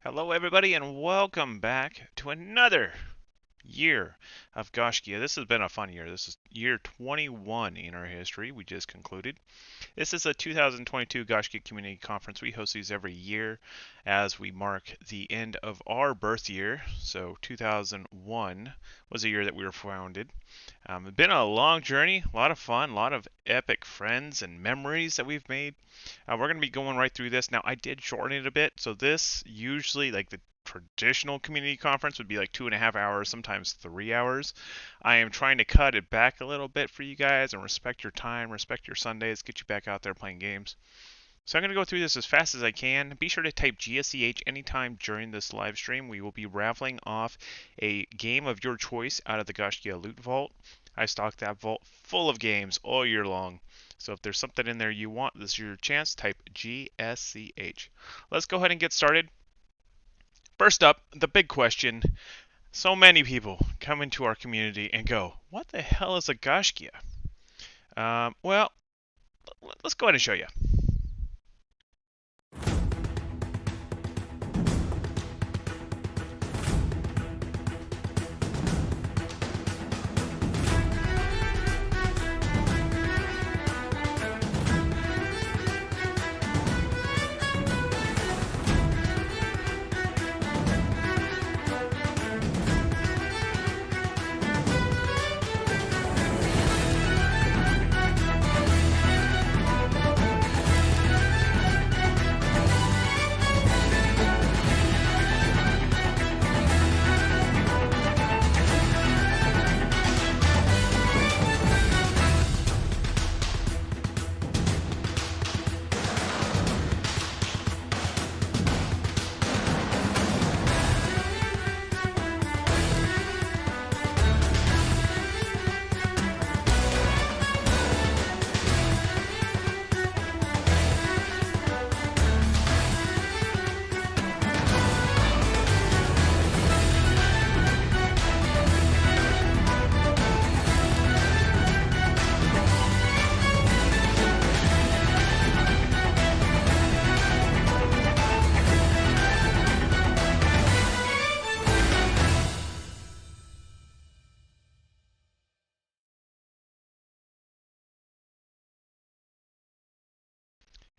Hello, everybody, and welcome back to another year of Gaiscioch. This has been a fun year. This is year 21 in our history. We just concluded. This is a 2022 Gaiscioch Community Conference. We host these every year as we mark the end of our birth year. So 2001 was the year that we were founded. It's been a long journey, a lot of fun, a lot of epic friends and memories that we've made. We're going to be going right through this. Now, I did shorten it a bit. So this usually, like the traditional community conference would be like 2.5 hours, sometimes 3 hours. I am trying to cut it back a little bit for you guys and respect your time, respect your Sundays, get you back out there playing games. So I'm going to go through this as fast as I can. Be sure to type GSCH anytime during this live stream. We will be raffling off a game of your choice out of the Gaiscioch Loot Vault. I stock that vault full of games all year long. So if there's something in there you want, this is your chance. Type GSCH. Let's go ahead and get started. First up, the big question. So many people come into our community and go, what the hell is a Gaiscioch? Well, let's go ahead and show you.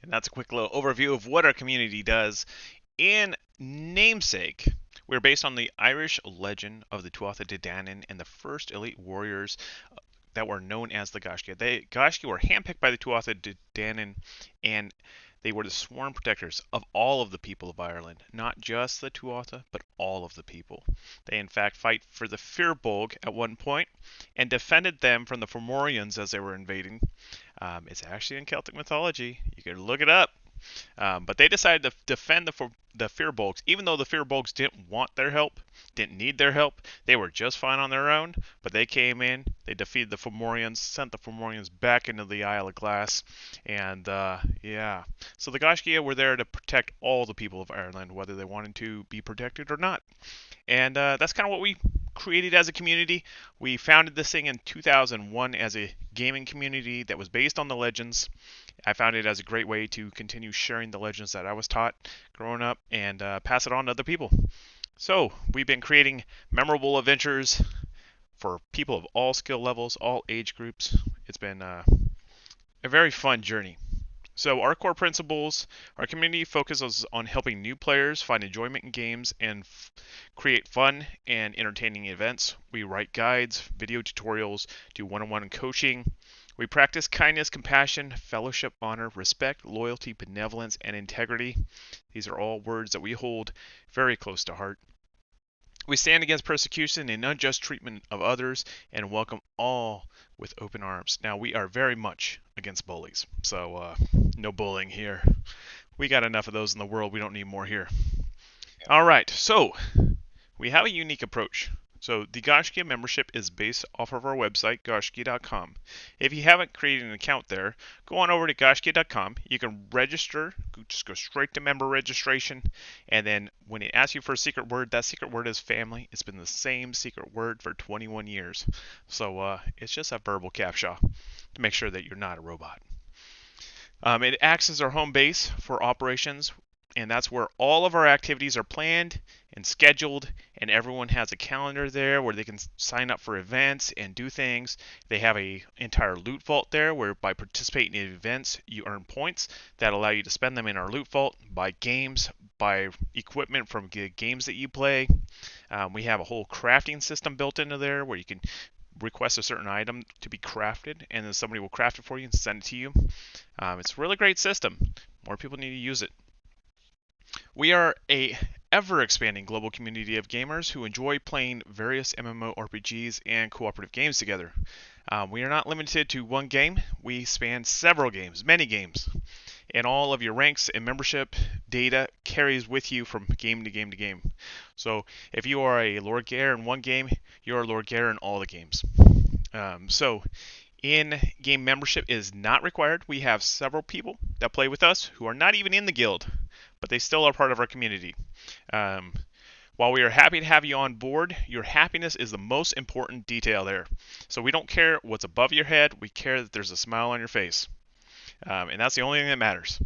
And that's a quick little overview of what our community does. In namesake, we're based on the Irish legend of the Tuatha De Danann and the first elite warriors that were known as the Gaiscioch. Gaiscioch were handpicked by the Tuatha De Danann, and they were the sworn protectors of all of the people of Ireland, not just the Tuatha, but all of the people. They in fact fight for the Firbolg at one point and defended them from the Fomorians as they were invading. It's actually in Celtic mythology. You can look it up. But they decided to defend the Firbolgs, even though the Firbolgs didn't want their help, didn't need their help. They were just fine on their own. But they came in, they defeated the Fomorians, sent the Fomorians back into the Isle of Glass, and yeah. So the Gaiscioch were there to protect all the people of Ireland, whether they wanted to be protected or not. And that's kind of what we created as a community. We founded this thing in 2001 as a gaming community that was based on the legends. I found it as a great way to continue sharing the legends that I was taught growing up and pass it on to other people. So we've been creating memorable adventures for people of all skill levels, all age groups. It's been a very fun journey. So our core principles, our community focuses on helping new players find enjoyment in games and create fun and entertaining events. We write guides, video tutorials, do one-on-one coaching. We practice kindness, compassion, fellowship, honor, respect, loyalty, benevolence, and integrity. These are all words that we hold very close to heart. We stand against persecution and unjust treatment of others and welcome all with open arms. Now, we are very much against bullies, so no bullying here. We got enough of those in the world. We don't need more here. All right, so we have a unique approach. So the Gaiscioch membership is based off of our website, gaiscioch.com. If you haven't created an account there, go on over to gaiscioch.com. You can register, just go straight to member registration, and then when it asks you for a secret word, that secret word is family. It's been the same secret word for 21 years. So it's just a verbal captcha to make sure that you're not a robot. It acts as our home base for operations and that's where all of our activities are planned and scheduled, and everyone has a calendar there where they can sign up for events and do things. They have a entire loot vault there where by participating in events you earn points that allow you to spend them in our loot vault, buy games, buy equipment from games that you play. We have a whole crafting system built into there where you can request a certain item to be crafted, and then somebody will craft it for you and send it to you. It's a really great system. More people need to use it. We are a ever expanding global community of gamers who enjoy playing various MMORPGs and cooperative games together. We are not limited to one game. We span several games, many games, and all of your ranks and membership data carries with you from game to game to game. So if you are a Lord Gare in one game, you are Lord Gare in all the games. So in-game membership is not required. We have several people that play with us who are not even in the guild, but they still are part of our community. While we are happy to have you on board, your happiness is the most important detail there. So we don't care what's above your head, we care that there's a smile on your face. And that's the only thing that matters.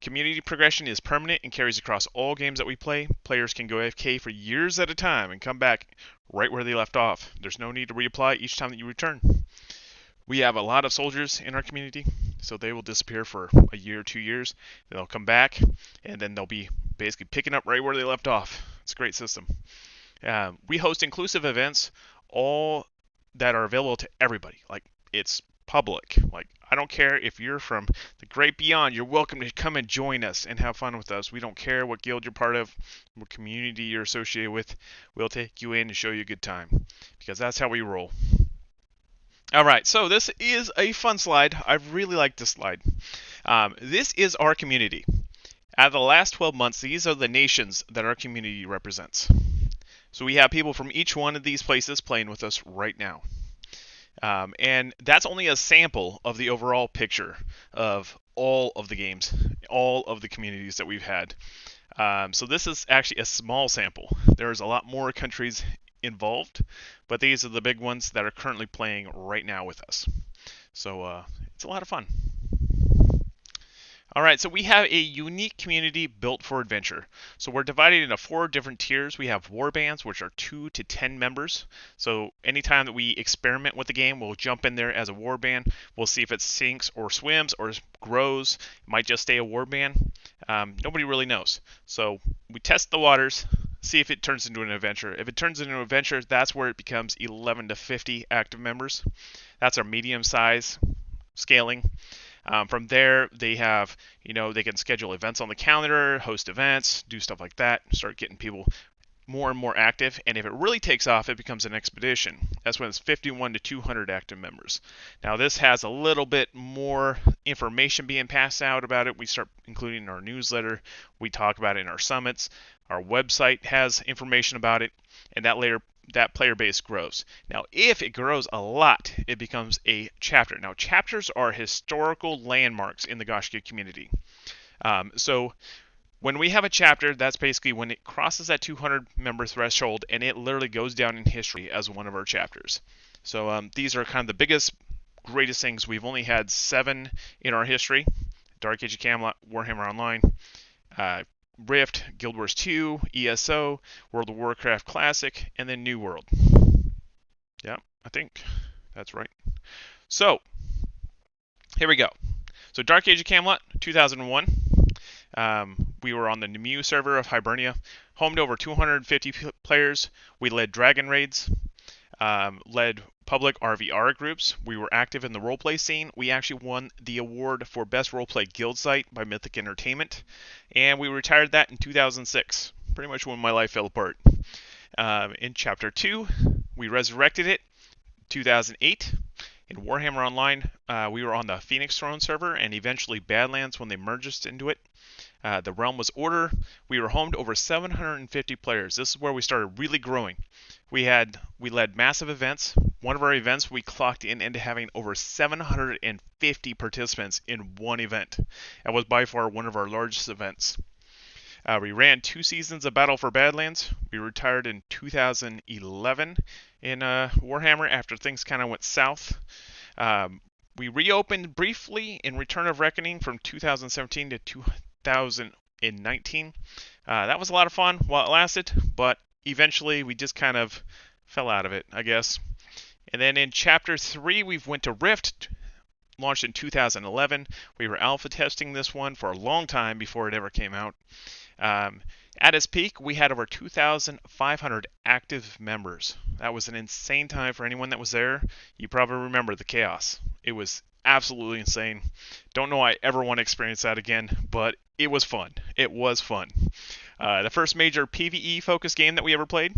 Community progression is permanent and carries across all games that we play. Players can go AFK for years at a time and come back right where they left off. There's no need to reapply each time that you return. We have a lot of soldiers in our community, so they will disappear for a year, 2 years. Then they'll come back, and then they'll be basically picking up right where they left off. It's a great system. We host inclusive events, all that are available to everybody. Like, it's public. Like, I don't care if you're from the great beyond, you're welcome to come and join us and have fun with us. We don't care what guild you're part of, what community you're associated with. We'll take you in and show you a good time, because that's how we roll. Alright, so this is a fun slide. I really like this slide. This is our community. Out of the last 12 months, these are the nations that our community represents. So we have people from each one of these places playing with us right now. And that's only a sample of the overall picture of all of the games, all of the communities that we've had. So this is actually a small sample. There's a lot more countries involved, but these are the big ones that are currently playing right now with us. So it's a lot of fun. Alright, so we have a unique community built for adventure. So we're divided into 4 different tiers. We have warbands, which are 2 to 10 members. So anytime that we experiment with the game, we'll jump in there as a warband. We'll see if it sinks or swims or grows. It might just stay a warband. Nobody really knows. So we test the waters, see if it turns into an adventure. If it turns into an adventure, that's where it becomes 11 to 50 active members. That's our medium size scaling. From there, they have, they can schedule events on the calendar, host events, do stuff like that, start getting people more and more active. And if it really takes off, it becomes an expedition. That's when it's 51 to 200 active members. Now, this has a little bit more information being passed out about it. We start including in our newsletter. We talk about it in our summits. Our website has information about it, and that player base grows. Now, if it grows a lot, it becomes a chapter. Now, chapters are historical landmarks in the Gaiscioch community. So when we have a chapter, that's basically when it crosses that 200 member threshold, and it literally goes down in history as one of our chapters. So these are kind of the biggest, greatest things. We've only had 7 in our history: Dark Age of Camelot, Warhammer Online, Rift, Guild Wars 2, ESO, World of Warcraft Classic, and then New World. Yeah, I think that's right. So, here we go. So, Dark Age of Camelot, 2001. We were on the Nemu server of Hibernia, home to over 250 players. We led dragon raids, led public RVR groups. We were active in the roleplay scene. We actually won the award for Best Roleplay Guild Site by Mythic Entertainment, and we retired that in 2006, pretty much when my life fell apart. In Chapter 2, we resurrected it in 2008. In Warhammer Online, we were on the Phoenix Throne server and eventually Badlands when they merged us into it. The realm was Order. We were home to over 750 players. This is where we started really growing. We led massive events. One of our events, we clocked in into having over 750 participants in one event. That was by far one of our largest events. We ran 2 seasons of Battle for Badlands. We retired in 2011 in Warhammer after things kind of went south. We reopened briefly in Return of Reckoning from 2017 to 2000. in 19. That was a lot of fun while it lasted, but eventually we just kind of fell out of it, I guess. And then in Chapter 3, we've went to Rift, launched in 2011. We were alpha testing this one for a long time before it ever came out. Um, at its peak, we had over 2,500 active members. That was an insane time for anyone that was there. You probably remember the chaos. It was absolutely insane. Don't know I ever want to experience that again, but it was fun. It was fun. The first major PvE focused game that we ever played.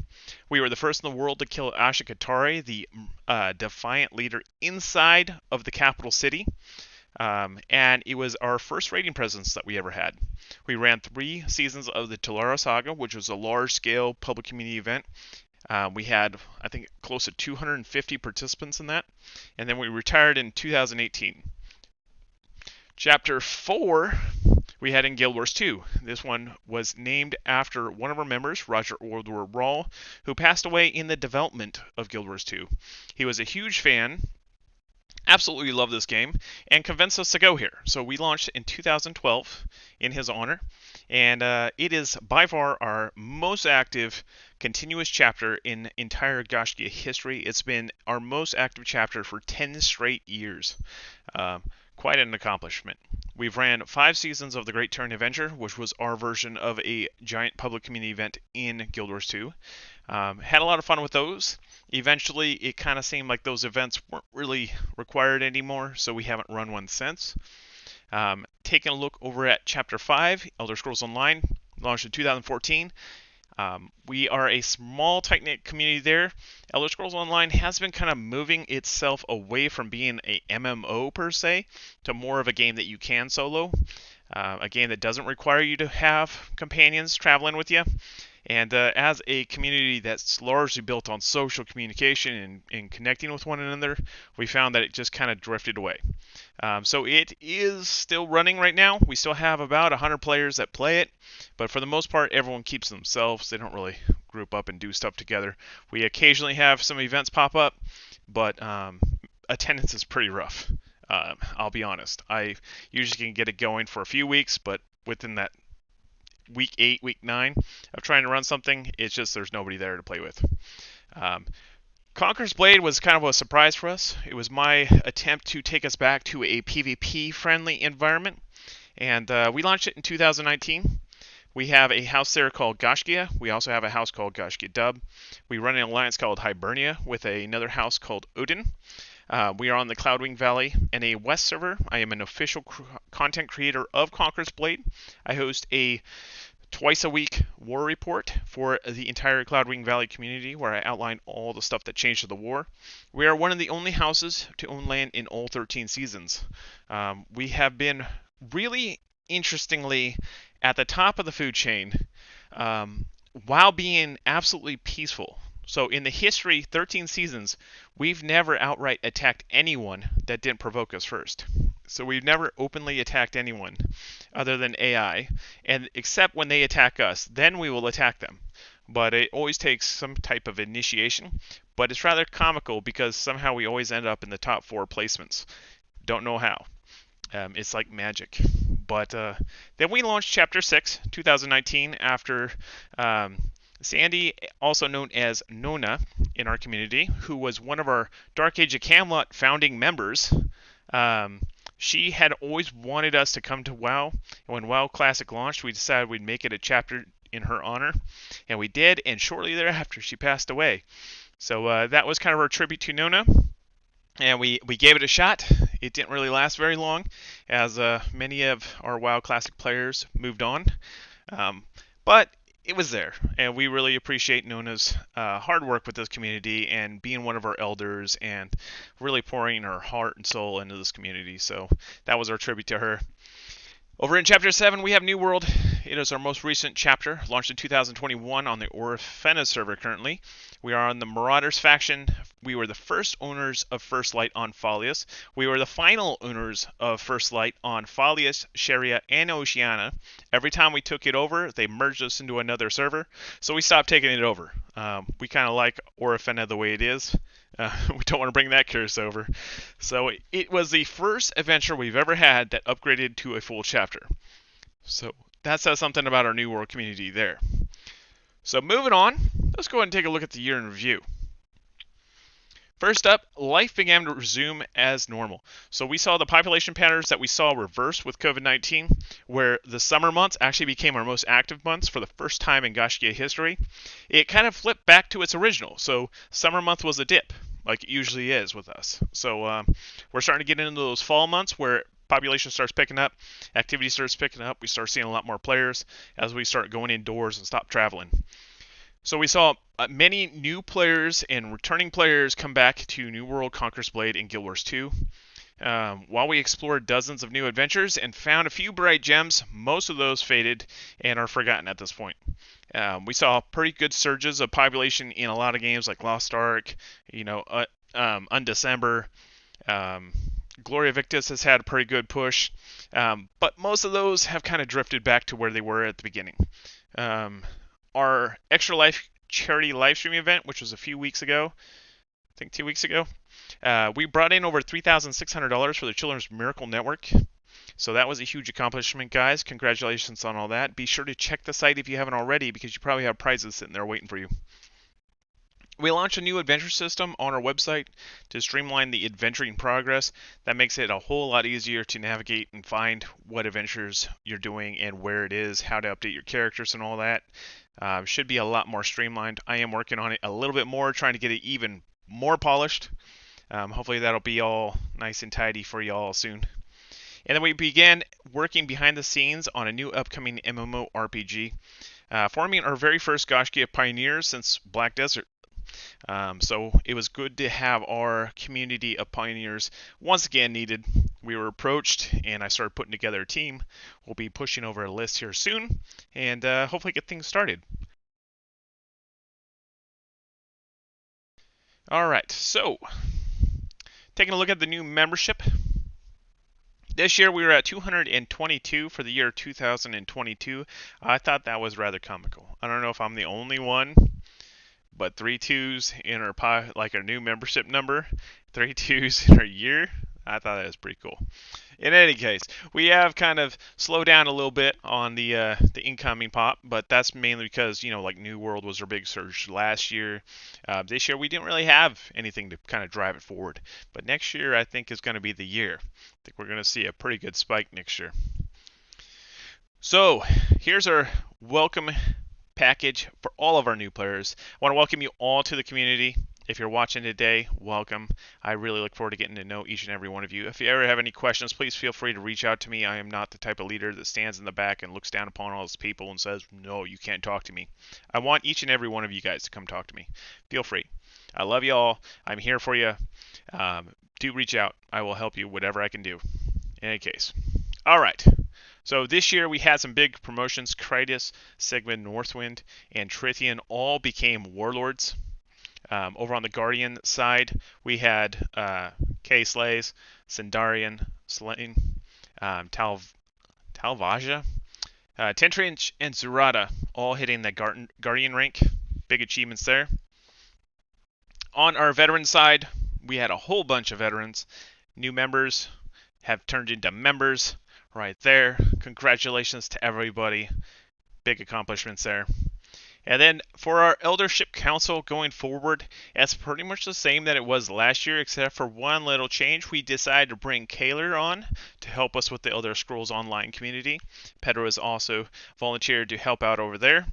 We were the first in the world to kill Ashikatari, the defiant leader inside of the capital city. And it was our first raiding presence that we ever had. We ran 3 seasons of the Telara Saga, which was a large-scale public community event. We had, I think, close to 250 participants in that. And then we retired in 2018. Chapter 4, we had in Guild Wars 2. This one was named after one of our members, Roger Ordwar Rawl, who passed away in the development of Guild Wars 2. He was a huge fan, absolutely loved this game, and convinced us to go here. So we launched in 2012 in his honor, and it is by far our most active continuous chapter in entire Gaiscioch history. It's been our most active chapter for 10 straight years. Quite an accomplishment. We've ran 5 seasons of the Great Turn Adventure, which was our version of a giant public community event in Guild Wars 2. Had a lot of fun with those. Eventually, it kind of seemed like those events weren't really required anymore, so we haven't run one since. Taking a look over at Chapter 5, Elder Scrolls Online, launched in 2014. We are a small, tight-knit community there. Elder Scrolls Online has been kind of moving itself away from being a MMO per se to more of a game that you can solo. A game that doesn't require you to have companions traveling with you. And as a community that's largely built on social communication and connecting with one another, we found that it just kind of drifted away. So it is still running right now. We still have about 100 players that play it, but for the most part, everyone keeps to themselves. They don't really group up and do stuff together. We occasionally have some events pop up, but attendance is pretty rough. I'll be honest. I usually can get it going for a few weeks, but within that week 8, week 9 of trying to run something, it's just there's nobody there to play with. Conqueror's Blade was kind of a surprise for us. It was my attempt to take us back to a PvP-friendly environment, and we launched it in 2019. We have a house there called Gaiscioch. We also have a house called Gaiscioch Dub. We run an alliance called Hibernia with another house called Odin. We are on the Cloudwing Valley and a West server. I am an official content creator of Conqueror's Blade. I host a twice-a-week war report for the entire Cloudwing Valley community where I outline all the stuff that changed to the war. We are one of the only houses to own land in all 13 seasons. We have been really interestingly at the top of the food chain while being absolutely peaceful. So in the history, 13 seasons, we've never outright attacked anyone that didn't provoke us first. So we've never openly attacked anyone other than AI, and except when they attack us, then we will attack them. But it always takes some type of initiation, but it's rather comical because somehow we always end up in the top 4 placements. Don't know how. It's like magic. But then we launched Chapter 6, 2019, after Sandy, also known as Nona in our community, who was one of our Dark Age of Camelot founding members. She had always wanted us to come to WoW, and when WoW Classic launched, we decided we'd make it a chapter in her honor, and we did, and shortly thereafter, she passed away. So that was kind of our tribute to Nona, and we gave it a shot. It didn't really last very long, as many of our WoW Classic players moved on, but it was there, and we really appreciate Nona's hard work with this community and being one of our elders and really pouring her heart and soul into this community. So that was our tribute to her. Over in Chapter 7, we have New World. It is our most recent chapter, launched in 2021 on the Orifena server currently. We are on the Marauders faction. We were the first owners of First Light on Falius. We were the final owners of First Light on Falius, Sharia, and Oceania. Every time we took it over, they merged us into another server, so we stopped taking it over. We kind of like Orifena the way it is. We don't want to bring that curse over. So it was the first adventure we've ever had that upgraded to a full chapter. So that says something about our New World community there. So moving on, let's go ahead and take a look at the year in review. First up, life began to resume as normal. So we saw the population patterns that we saw reverse with COVID-19, where the summer months actually became our most active months for the first time in Gaiscioch history. It kind of flipped back to its original. So summer month was a dip, like it usually is with us. So we're starting to get into those fall months where population starts picking up, activity starts picking up, we start seeing a lot more players as we start going indoors and stop traveling. So we saw many new players and returning players come back to New World, Conqueror's Blade, and Guild Wars 2. While we explored dozens of new adventures and found a few bright gems, most of those faded and are forgotten at this point. We saw pretty good surges of population in a lot of games like Lost Ark, Undecember. Gloria Victis has had a pretty good push, but most of those have kind of drifted back to where they were at the beginning. Our Extra Life charity live stream event, which was a few weeks ago, I think 2 weeks ago, we brought in over $3,600 for the Children's Miracle Network. So that was a huge accomplishment, guys. Congratulations on all that. Be sure to check the site if you haven't already, because you probably have prizes sitting there waiting for you. We launched a new adventure system on our website to streamline the adventuring progress. That makes it a whole lot easier to navigate and find what adventures you're doing and where it is, how to update your characters and all that. Should be a lot more streamlined. I am working on it a little bit more, trying to get it even more polished. Hopefully that'll be all nice and tidy for y'all soon. And then we began working behind the scenes on a new upcoming MMORPG, forming our very first Gaiscioch Pioneers since Black Desert. So it was good to have our community of pioneers once again needed. We were approached, and I started putting together a team. We'll be pushing over a list here soon, and hopefully get things started. All right, so taking a look at the new membership. This year we were at 222 for the year 2022. I thought that was rather comical. I don't know if I'm the only one, but 3 2s in our new membership number, 3 2s in our year. I thought that was pretty cool. In any case, we have kind of slowed down a little bit on the incoming pop, but that's mainly because like New World was our big surge last year. This year we didn't really have anything to kind of drive it forward, but next year I think is going to be the year. I think we're going to see a pretty good spike next year. So here's our welcome package for all of our new players. I want to welcome you all to the community. If you're watching today, welcome. I really look forward to getting to know each and every one of you. If you ever have any questions, please feel free to reach out to me. I am not the type of leader that stands in the back and looks down upon all his people and says, no, you can't talk to me. I want each and every one of you guys to come talk to me. Feel free. I love you all. I'm here for you. Do reach out. I will help you whatever I can do. In any case. All right. So this year we had some big promotions. Kratos, Sigmund, Northwind, and Trithian all became warlords. Over on the Guardian side, we had K-Slays, Sindarian, Slain, Talvaja, Tentri, and Zurata all hitting the Guardian rank. Big achievements there. On our veteran side, we had a whole bunch of veterans. New members have turned into members right there. Congratulations to everybody. Big accomplishments there. And then for our Eldership Council going forward, it's pretty much the same that it was last year, except for one little change. We decided to bring Kaler on to help us with the Elder Scrolls Online community. Pedro has also volunteered to help out over there.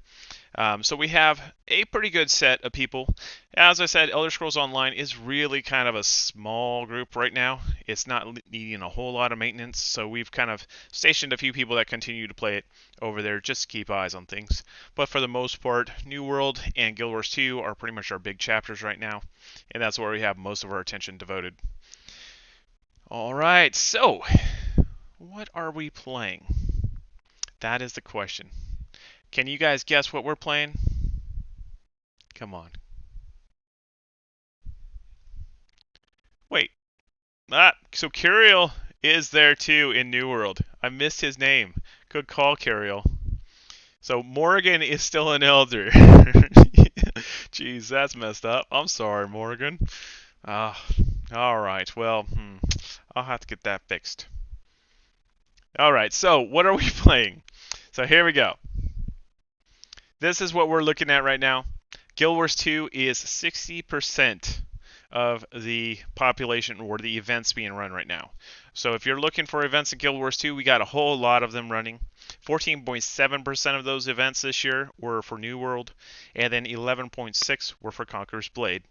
So we have a pretty good set of people. As I said, Elder Scrolls Online is really kind of a small group right now. It's not needing a whole lot of maintenance, so we've kind of stationed a few people that continue to play it over there just to keep eyes on things. But for the most part, New World and Guild Wars 2 are pretty much our big chapters right now, and that's where we have most of our attention devoted. Alright, so what are we playing? That is the question. Can you guys guess what we're playing? Come on. Wait. So Curiel is there too in New World. I missed his name. Good call, Curiel. So Morgan is still an elder. Jeez, that's messed up. I'm sorry, Morgan. Alright, well, I'll have to get that fixed. Alright, so what are we playing? So here we go. This is what we're looking at right now. Guild Wars 2 is 60% of the population or the events being run right now. So if you're looking for events in Guild Wars 2, we got a whole lot of them running. 14.7% of those events this year were for New World, and then 11.6 were for Conqueror's Blade.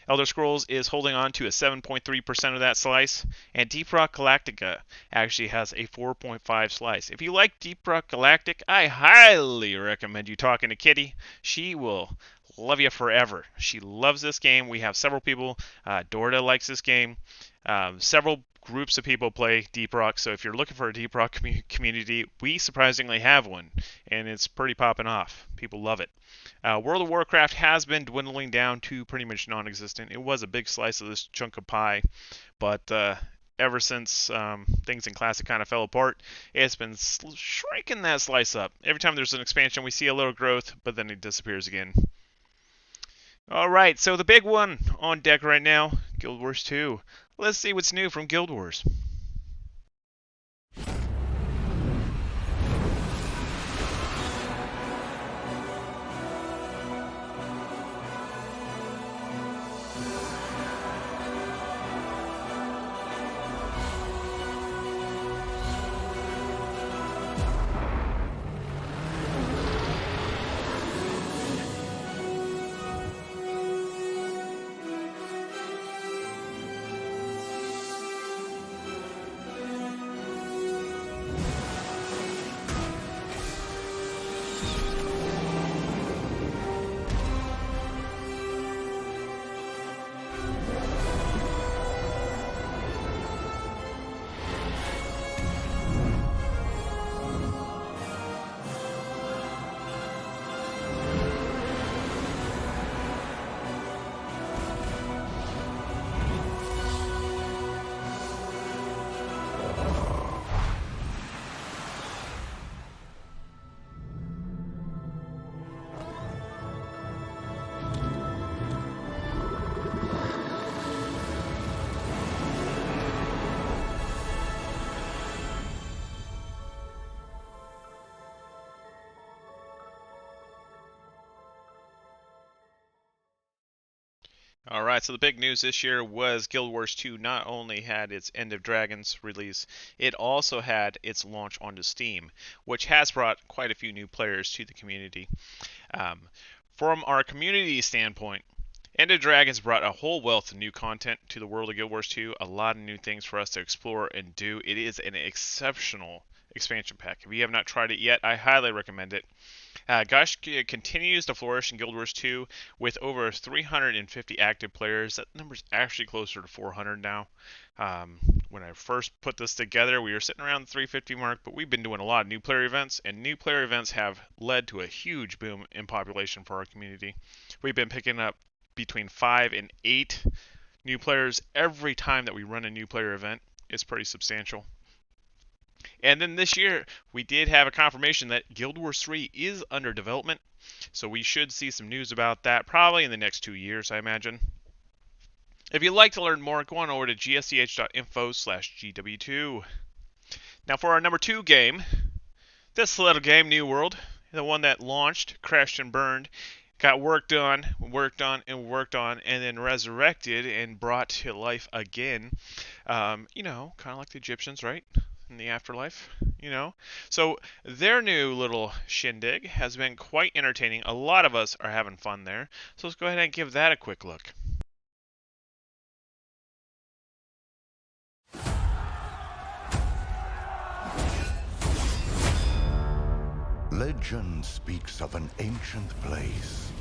Elder Scrolls is holding on to a 7.3% of that slice, and Deep Rock Galactica actually has a 4.5 slice. If you like Deep Rock Galactic, I highly recommend you talking to Kitty. She will love you forever. She loves this game. We have several people. Dorda likes this game. Several groups of people play Deep Rock, so if you're looking for a Deep Rock community, we surprisingly have one, and it's pretty popping off. People love it. World of Warcraft has been dwindling down to pretty much non-existent. It was a big slice of this chunk of pie, but ever since things in Classic kind of fell apart, it's been shrinking that slice up. Every time there's an expansion, we see a little growth, but then it disappears again. Alright, so the big one on deck right now, Guild Wars 2. Let's see what's new from Guild Wars. Alright, so the big news this year was Guild Wars 2 not only had its End of Dragons release, it also had its launch onto Steam, which has brought quite a few new players to the community. From our community standpoint, End of Dragons brought a whole wealth of new content to the world of Guild Wars 2, a lot of new things for us to explore and do. It is an exceptional expansion pack. If you have not tried it yet, I highly recommend it. Gaiscioch continues to flourish in Guild Wars 2 with over 350 active players. That number's actually closer to 400 now. When I first put this together, we were sitting around the 350 mark, but we've been doing a lot of new player events, and new player events have led to a huge boom in population for our community. We've been picking up between 5 and 8 new players every time that we run a new player event. It's pretty substantial. And then this year, we did have a confirmation that Guild Wars 3 is under development, so we should see some news about that probably in the next 2 years, I imagine. If you'd like to learn more, go on over to gsch.info/GW2. Now for our number 2 game, this little game, New World, the one that launched, crashed and burned, got worked on, and then resurrected and brought to life again. Kind of like the Egyptians, right? In the afterlife, So their new little shindig has been quite entertaining. A lot of us are having fun there. So let's go ahead and give that a quick look. Legend speaks of an ancient place,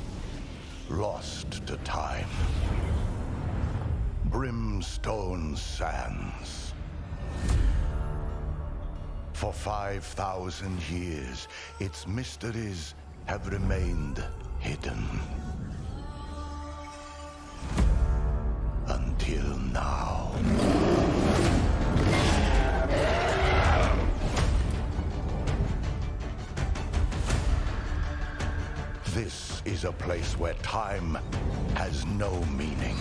lost to time. Brimstone Sands. For 5,000 years, its mysteries have remained hidden. Until now. This is a place where time has no meaning.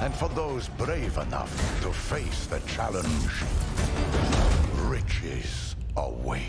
And for those brave enough to face the challenge, riches await.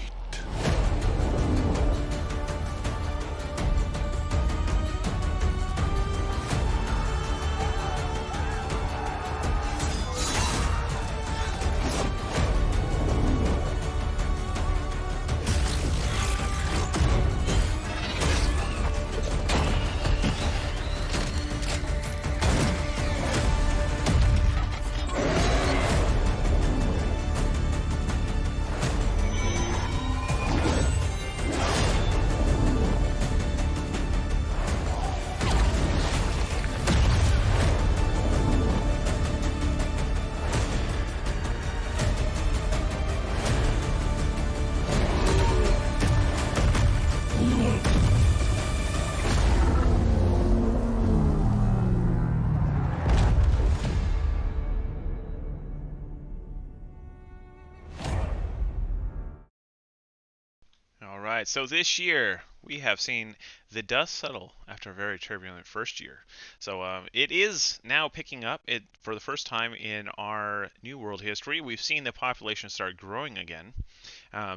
right, so this year we have seen the dust settle after a very turbulent first year. So it is now picking up. It for the first time in our New World history, we've seen the population start growing again.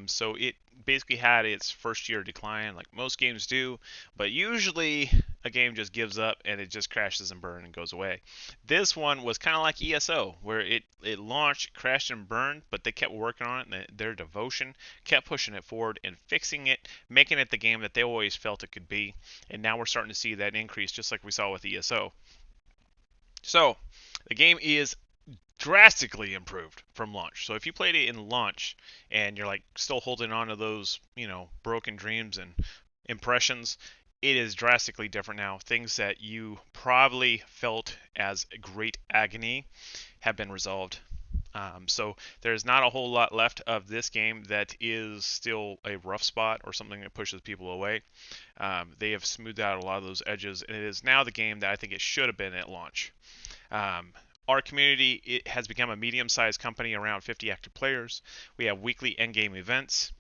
So it basically had its first year decline, like most games do, but usually a game just gives up and it just crashes and burns and goes away. This one was kind of like ESO, where it launched, crashed and burned, but they kept working on it, and their devotion kept pushing it forward and fixing it, making it the game that they always felt it could be. And now we're starting to see that increase, just like we saw with ESO. So the game is drastically improved from launch. So if you played it in launch and you're like still holding on to those, broken dreams and impressions, it is drastically different now. Things that you probably felt as great agony have been resolved. So there's not a whole lot left of this game that is still a rough spot or something that pushes people away. They have smoothed out a lot of those edges, and it is now the game that I think it should have been at launch. Um, our community it has become a medium-sized company, around 50 active players. We have weekly endgame events.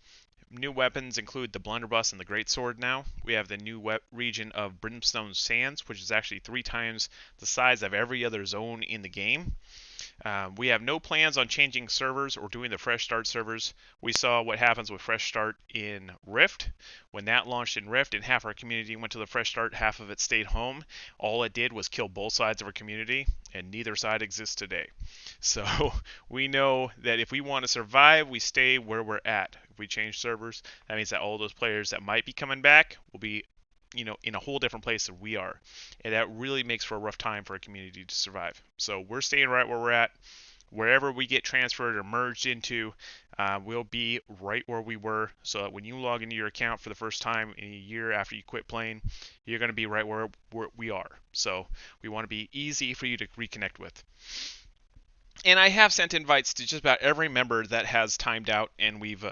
New weapons include the blunderbuss and the greatsword now. We have the new region of Brimstone Sands, which is actually 3 times the size of every other zone in the game. We have no plans on changing servers or doing the Fresh Start servers. We saw what happens with Fresh Start in Rift. When that launched in Rift and half our community went to the Fresh Start, half of it stayed home. All it did was kill both sides of our community, and neither side exists today. So we know that if we want to survive, we stay where we're at. If we change servers, that means that all those players that might be coming back will be in a whole different place than we are. And that really makes for a rough time for a community to survive. So we're staying right where we're at. Wherever we get transferred or merged into, we'll be right where we were. So that when you log into your account for the first time in a year after you quit playing, you're going to be right where we are. So we want to be easy for you to reconnect with. And I have sent invites to just about every member that has timed out, and we've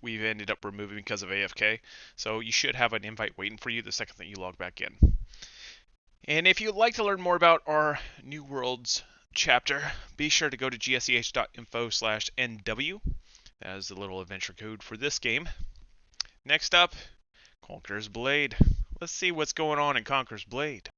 ended up removing because of AFK. So you should have an invite waiting for you the second that you log back in. And if you'd like to learn more about our New Worlds chapter, be sure to go to gsch.info/NW. That is the little adventure code for this game. Next up, Conqueror's Blade. Let's see what's going on in Conqueror's Blade.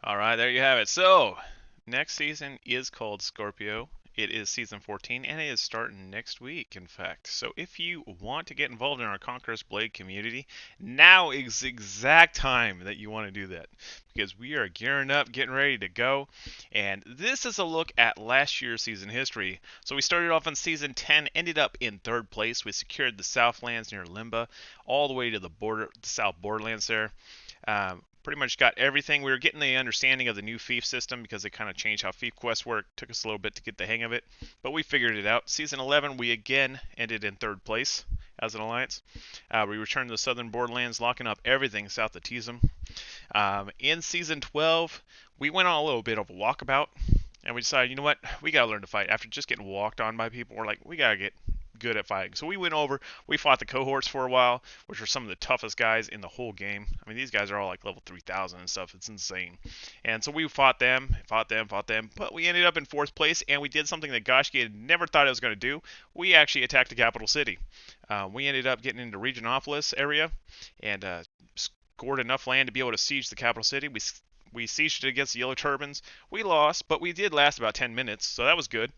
All right, there you have it. So, next season is called Scorpio. It is season 14, and it is starting next week, in fact. So, if you want to get involved in our Conqueror's Blade community, now is the exact time that you want to do that, because we are gearing up, getting ready to go. And this is a look at last year's season history. So, we started off on season 10, ended up in 3rd place. We secured the Southlands near Limba, all the way to the border, the South Borderlands there. Pretty much got everything. We were getting the understanding of the new fief system because they kind of changed how fief quests work. Took us a little bit to get the hang of it, but we figured it out. Season 11, we again ended in 3rd place as an alliance. We returned to the southern borderlands, locking up everything south of Teesum. In season 12, we went on a little bit of a walkabout, and we decided, you know what, we gotta learn to fight. After just getting walked on by people, we're like, we gotta get good at fighting. So we went over, we fought the cohorts for a while, which are some of the toughest guys in the whole game. I mean, these guys are all like level 3000 and stuff. It's insane. And so we fought them, but we ended up in 4th place, and we did something that Gaiscioch had never thought it was going to do. We actually attacked the capital city. We ended up getting into Regionopolis area and scored enough land to be able to siege the capital city. We sieged it against the Yellow Turbans. We lost, but we did last about 10 minutes, so that was good.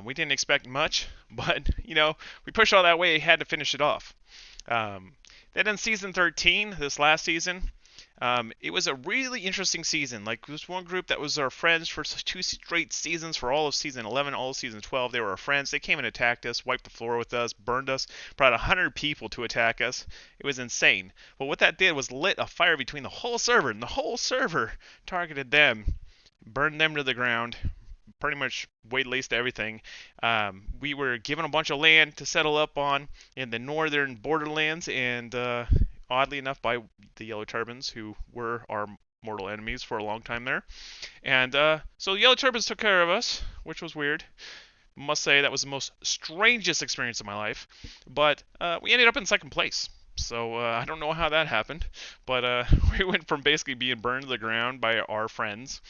We didn't expect much, but, we pushed all that way, had to finish it off. Then in Season 13, this last season, it was a really interesting season. Like, this one group that was our friends for 2 straight seasons, for all of Season 11, all of Season 12. They were our friends. They came and attacked us, wiped the floor with us, burned us, brought 100 people to attack us. It was insane. But what that did was lit a fire between the whole server, and the whole server targeted them, burned them to the ground, pretty much waylaid everything. We were given a bunch of land to settle up on in the northern borderlands, and oddly enough, by the Yellow Turbans, who were our mortal enemies for a long time there. And so the Yellow Turbans took care of us, which was weird. Must say that was the most strangest experience of my life. But we ended up in 2nd place. So I don't know how that happened, but we went from basically being burned to the ground by our friends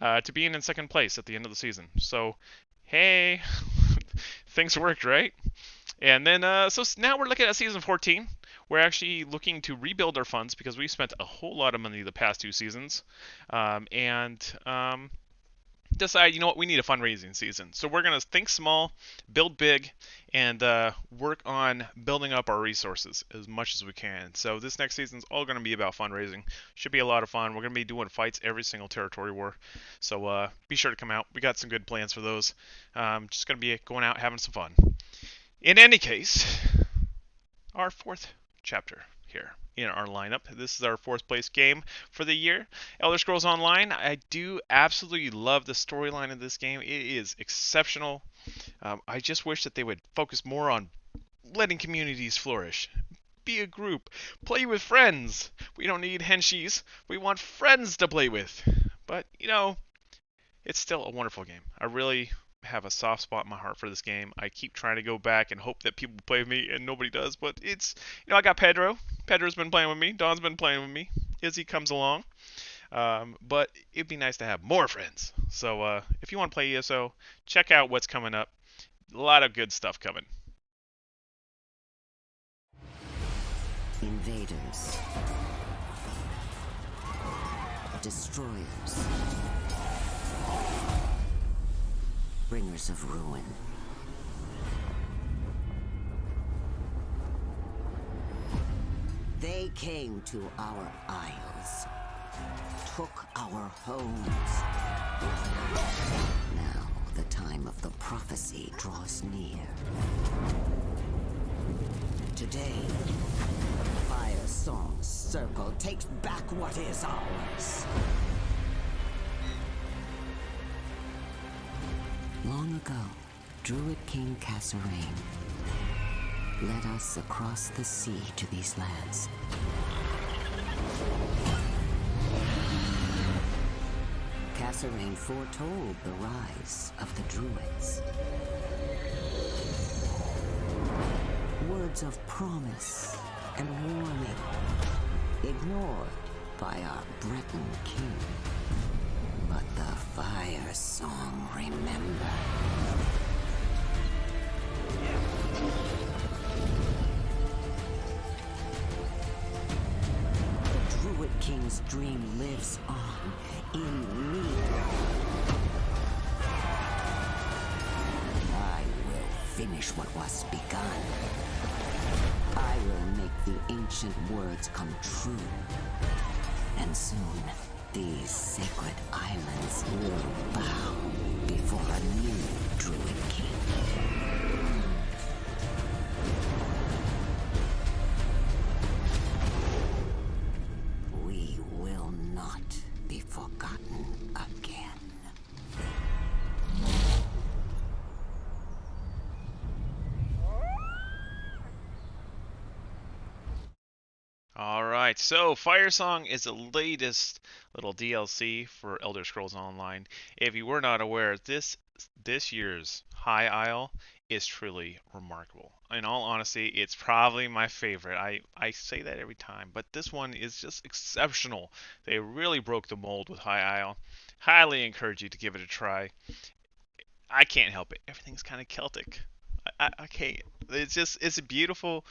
to being in 2nd place at the end of the season. So, hey, things worked, right? And then, so now we're looking at Season 14. We're actually looking to rebuild our funds because we spent a whole lot of money the past 2 seasons. Decide, you know what, we need a fundraising season. So we're going to think small, build big, and work on building up our resources as much as we can. So this next season is all going to be about fundraising. Should be a lot of fun. We're going to be doing fights every single territory war. So be sure to come out. We got some good plans for those. Just going to be going out having some fun. In any case, our 4th chapter here in our lineup. This is our 4th place game for the year. Elder Scrolls Online. I do absolutely love the storyline of this game. It is exceptional. I just wish that they would focus more on letting communities flourish. Be a group. Play with friends. We don't need henshies. We want friends to play with. But, it's still a wonderful game. I really have a soft spot in my heart for this game. I keep trying to go back and hope that people play with me, and nobody does. But it's, I got Pedro. Pedro's been playing with me. Don's been playing with me. Izzy comes along. But it'd be nice to have more friends. So if you want to play ESO, check out what's coming up. A lot of good stuff coming. Invaders. Destroyers. Bringers of ruin. They came to our isles, took our homes. Now the time of the prophecy draws near. Today, Fire Song's circle takes back what is ours. Long ago, Druid King Cassarain led us across the sea to these lands. Cassarain foretold the rise of the Druids. Words of promise and warning, ignored by our Breton king. But the Fire Song remember. The Druid King's dream lives on in me. I will finish what was begun. I will make the ancient words come true. And soon, these sacred islands will bow before a new Druid King. We will right, so Firesong is the latest little DLC for Elder Scrolls Online. If you were not aware, this year's High Isle is truly remarkable. In all honesty, it's probably my favorite. I say that every time, but this one is just exceptional. They really broke the mold with High Isle. Highly encourage you to give it a try. I can't help it. Everything's kind of Celtic. I can't. It's beautiful.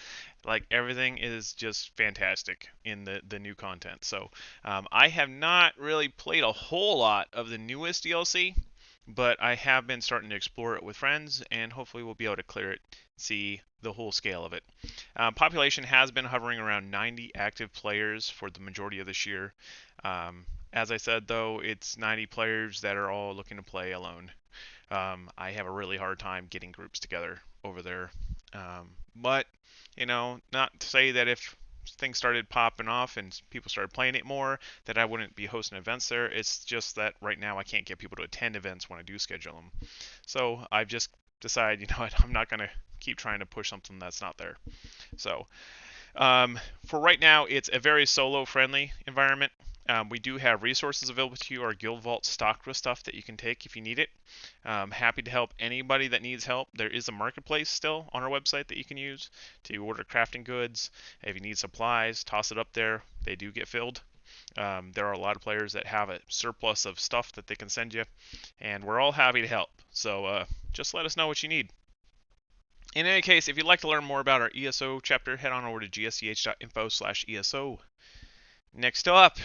Like everything is just fantastic in the new content. So I have not really played a whole lot of the newest DLC, but I have been starting to explore it with friends, and hopefully we'll be able to clear it, see the whole scale of it. Population has been hovering around 90 active players for the majority of this year. As I said, though, it's 90 players that are all looking to play alone. I have a really hard time getting groups together over there. But, not to say that if things started popping off and people started playing it more, that I wouldn't be hosting events there. It's just that right now I can't get people to attend events when I do schedule them. So I've just decided, I'm not going to keep trying to push something that's not there. So for right now, it's a very solo-friendly environment. We do have resources available to you. Our Guild Vault stocked with stuff that you can take if you need it. Happy to help anybody that needs help. There is a marketplace still on our website that you can use to order crafting goods. If you need supplies, toss it up there. They do get filled. There are a lot of players that have a surplus of stuff that they can send you, and we're all happy to help. So just let us know what you need. In any case, if you'd like to learn more about our ESO chapter, head on over to gsch.info/ESO. Next up,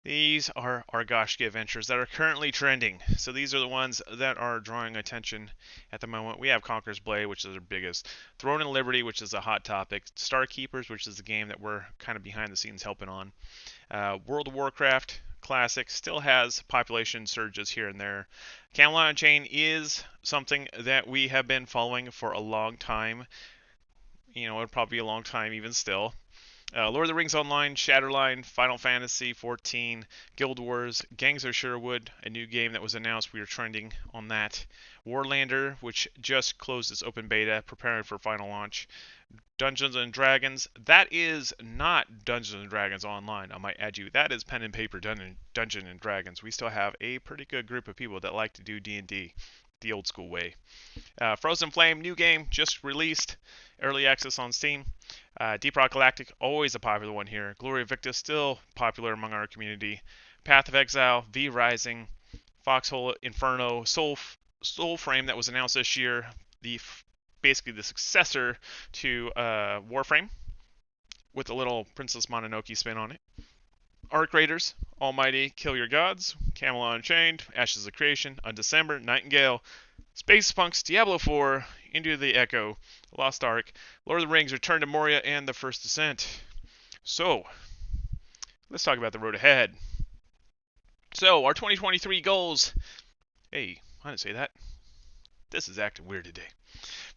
these are our Gaiscioch adventures that are currently trending. So these are the ones that are drawing attention at the moment. We have Conqueror's Blade, which is our biggest. Throne and Liberty, which is a hot topic. Star Keepers, which is the game that we're kind of behind the scenes helping on. World of Warcraft Classic still has population surges here and there. Camelot Unchained is something that we have been following for a long time. It'll probably be a long time even still. Lord of the Rings Online, Shatterline, Final Fantasy XIV, Guild Wars, Gangs of Sherwood, a new game that was announced. We are trending on that. Warlander, which just closed its open beta, preparing for final launch. Dungeons and Dragons. That is not Dungeons and Dragons Online, I might add you. That is Pen and Paper Dungeon and Dragons. We still have a pretty good group of people that like to do D&D the old school way. Frozen Flame, new game, just released. Early access on Steam. Deep Rock Galactic, always a popular one here. Gloria Victa, still popular among our community. Path of Exile, V Rising, Foxhole Inferno, Soulframe that was announced this year. Basically the successor to Warframe, with a little Princess Mononoke spin on it. Arc Raiders, Almighty, Kill Your Gods, Camelot Unchained, Ashes of Creation, Undecember, Nightingale, Space Punks, Diablo 4, Into the Echo, Lost Ark, Lord of the Rings, Return to Moria, and The First Descent. So, let's talk about the road ahead. So, our 2023 goals. Hey, I didn't say that. This is acting weird today.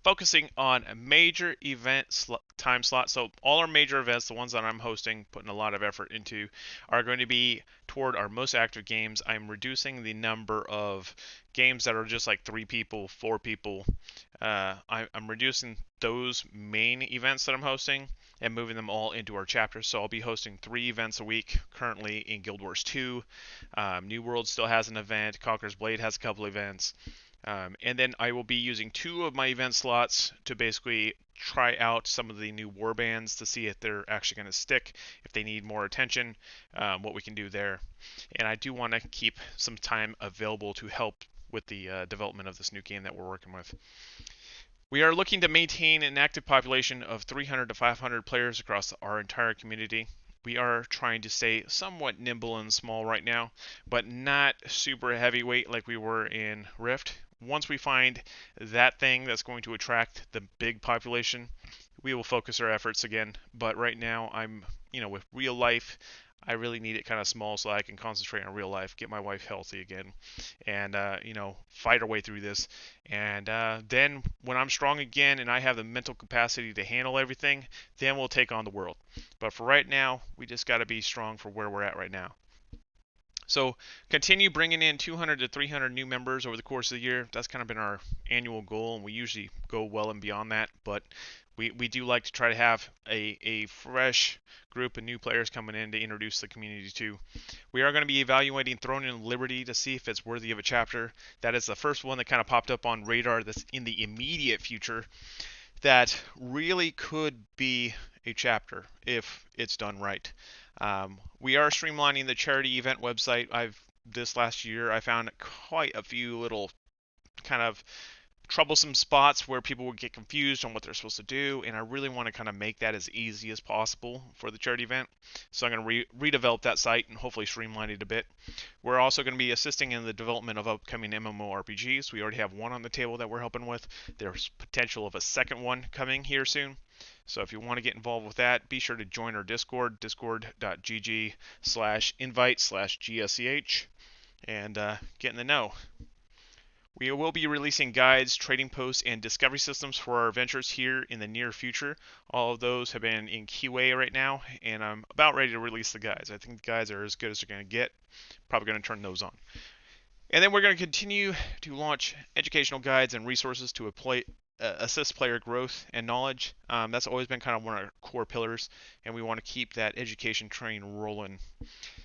Focusing on a major event time slot. So all our major events, the ones that I'm hosting, putting a lot of effort into, are going to be toward our most active games. I'm reducing the number of games that are just like 3 people, 4 people. I'm reducing those main events that I'm hosting and moving them all into our chapters. So I'll be hosting 3 events a week currently in Guild Wars 2. New World still has an event. Conqueror's Blade has a couple events. And then I will be using 2 of my event slots to basically try out some of the new warbands to see if they're actually going to stick, if they need more attention, what we can do there. And I do want to keep some time available to help with the development of this new game that we're working with. We are looking to maintain an active population of 300 to 500 players across our entire community. We are trying to stay somewhat nimble and small right now, but not super heavyweight like we were in Rift. Once we find that thing that's going to attract the big population, we will focus our efforts again. But right now, I'm, with real life, I really need it kind of small so I can concentrate on real life, get my wife healthy again, and, fight our way through this. And then when I'm strong again and I have the mental capacity to handle everything, then we'll take on the world. But for right now, we just got to be strong for where we're at right now. So continue bringing in 200 to 300 new members over the course of the year. That's kind of been our annual goal, and we usually go well and beyond that. But We do like to try to have a fresh group of new players coming in to introduce the community to. We are going to be evaluating Throne in Liberty to see if it's worthy of a chapter. That is the first one that kind of popped up on radar that's in the immediate future that really could be a chapter if it's done right. We are streamlining the charity event website. This last year I found quite a few little kind of troublesome spots where people would get confused on what they're supposed to do, and I really want to kind of make that as easy as possible for the charity event. So I'm going to redevelop that site and hopefully streamline it a bit. We're also going to be assisting in the development of upcoming MMORPGs. We already have one on the table that we're helping with. There's potential of a second one coming here soon. So if you want to get involved with that, be sure to join our Discord, discord.gg/invite/gsch, and get in the know. We will be releasing guides, trading posts, and discovery systems for our adventures here in the near future. All of those have been in QA right now, and I'm about ready to release the guides. I think the guides are as good as they're going to get. Probably going to turn those on. And then we're going to continue to launch educational guides and resources to assist player growth and knowledge. That's always been kind of one of our core pillars, and we want to keep that education train rolling.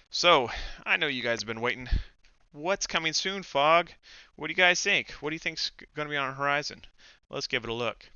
So, I know you guys have been waiting. What's coming soon, Fog? What do you guys think? What do you think's going to be on the horizon? Let's give it a look.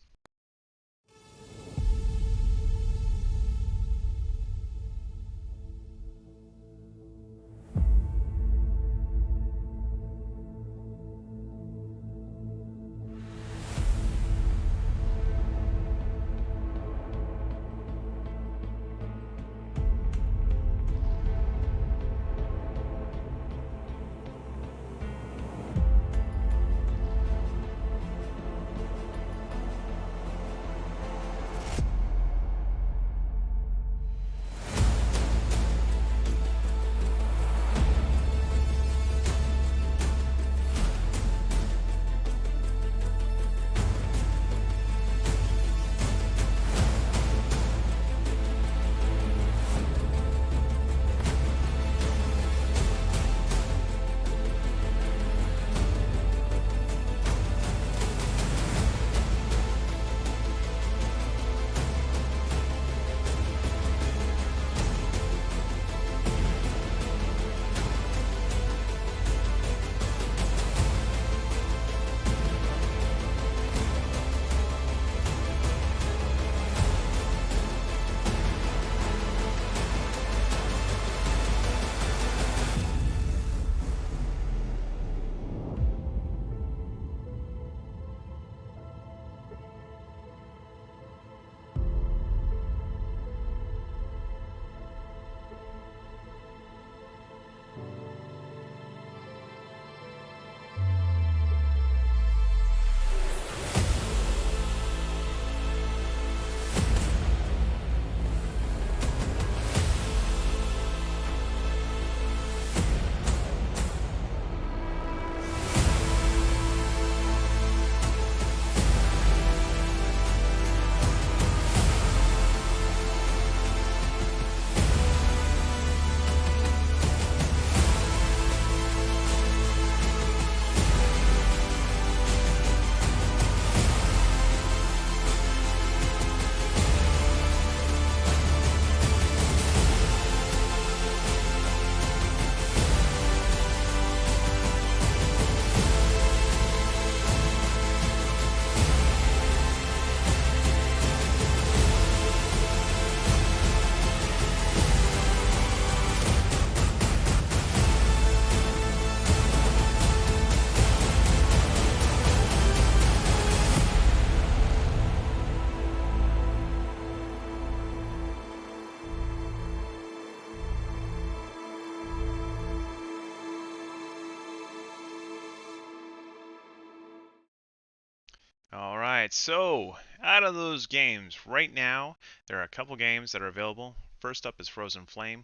Alright, so out of those games, right now, there are a couple games that are available. First up is Frozen Flame.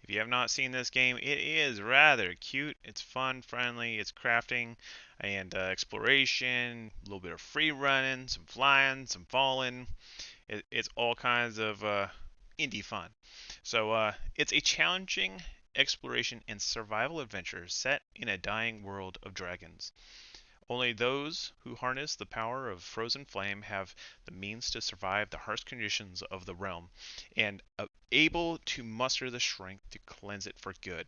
If you have not seen this game, it is rather cute. It's fun, friendly, it's crafting and exploration, a little bit of free running, some flying, some falling. It's all kinds of indie fun. So it's a challenging exploration and survival adventure set in a dying world of dragons. Only those who harness the power of frozen flame have the means to survive the harsh conditions of the realm and able to muster the strength to cleanse it for good.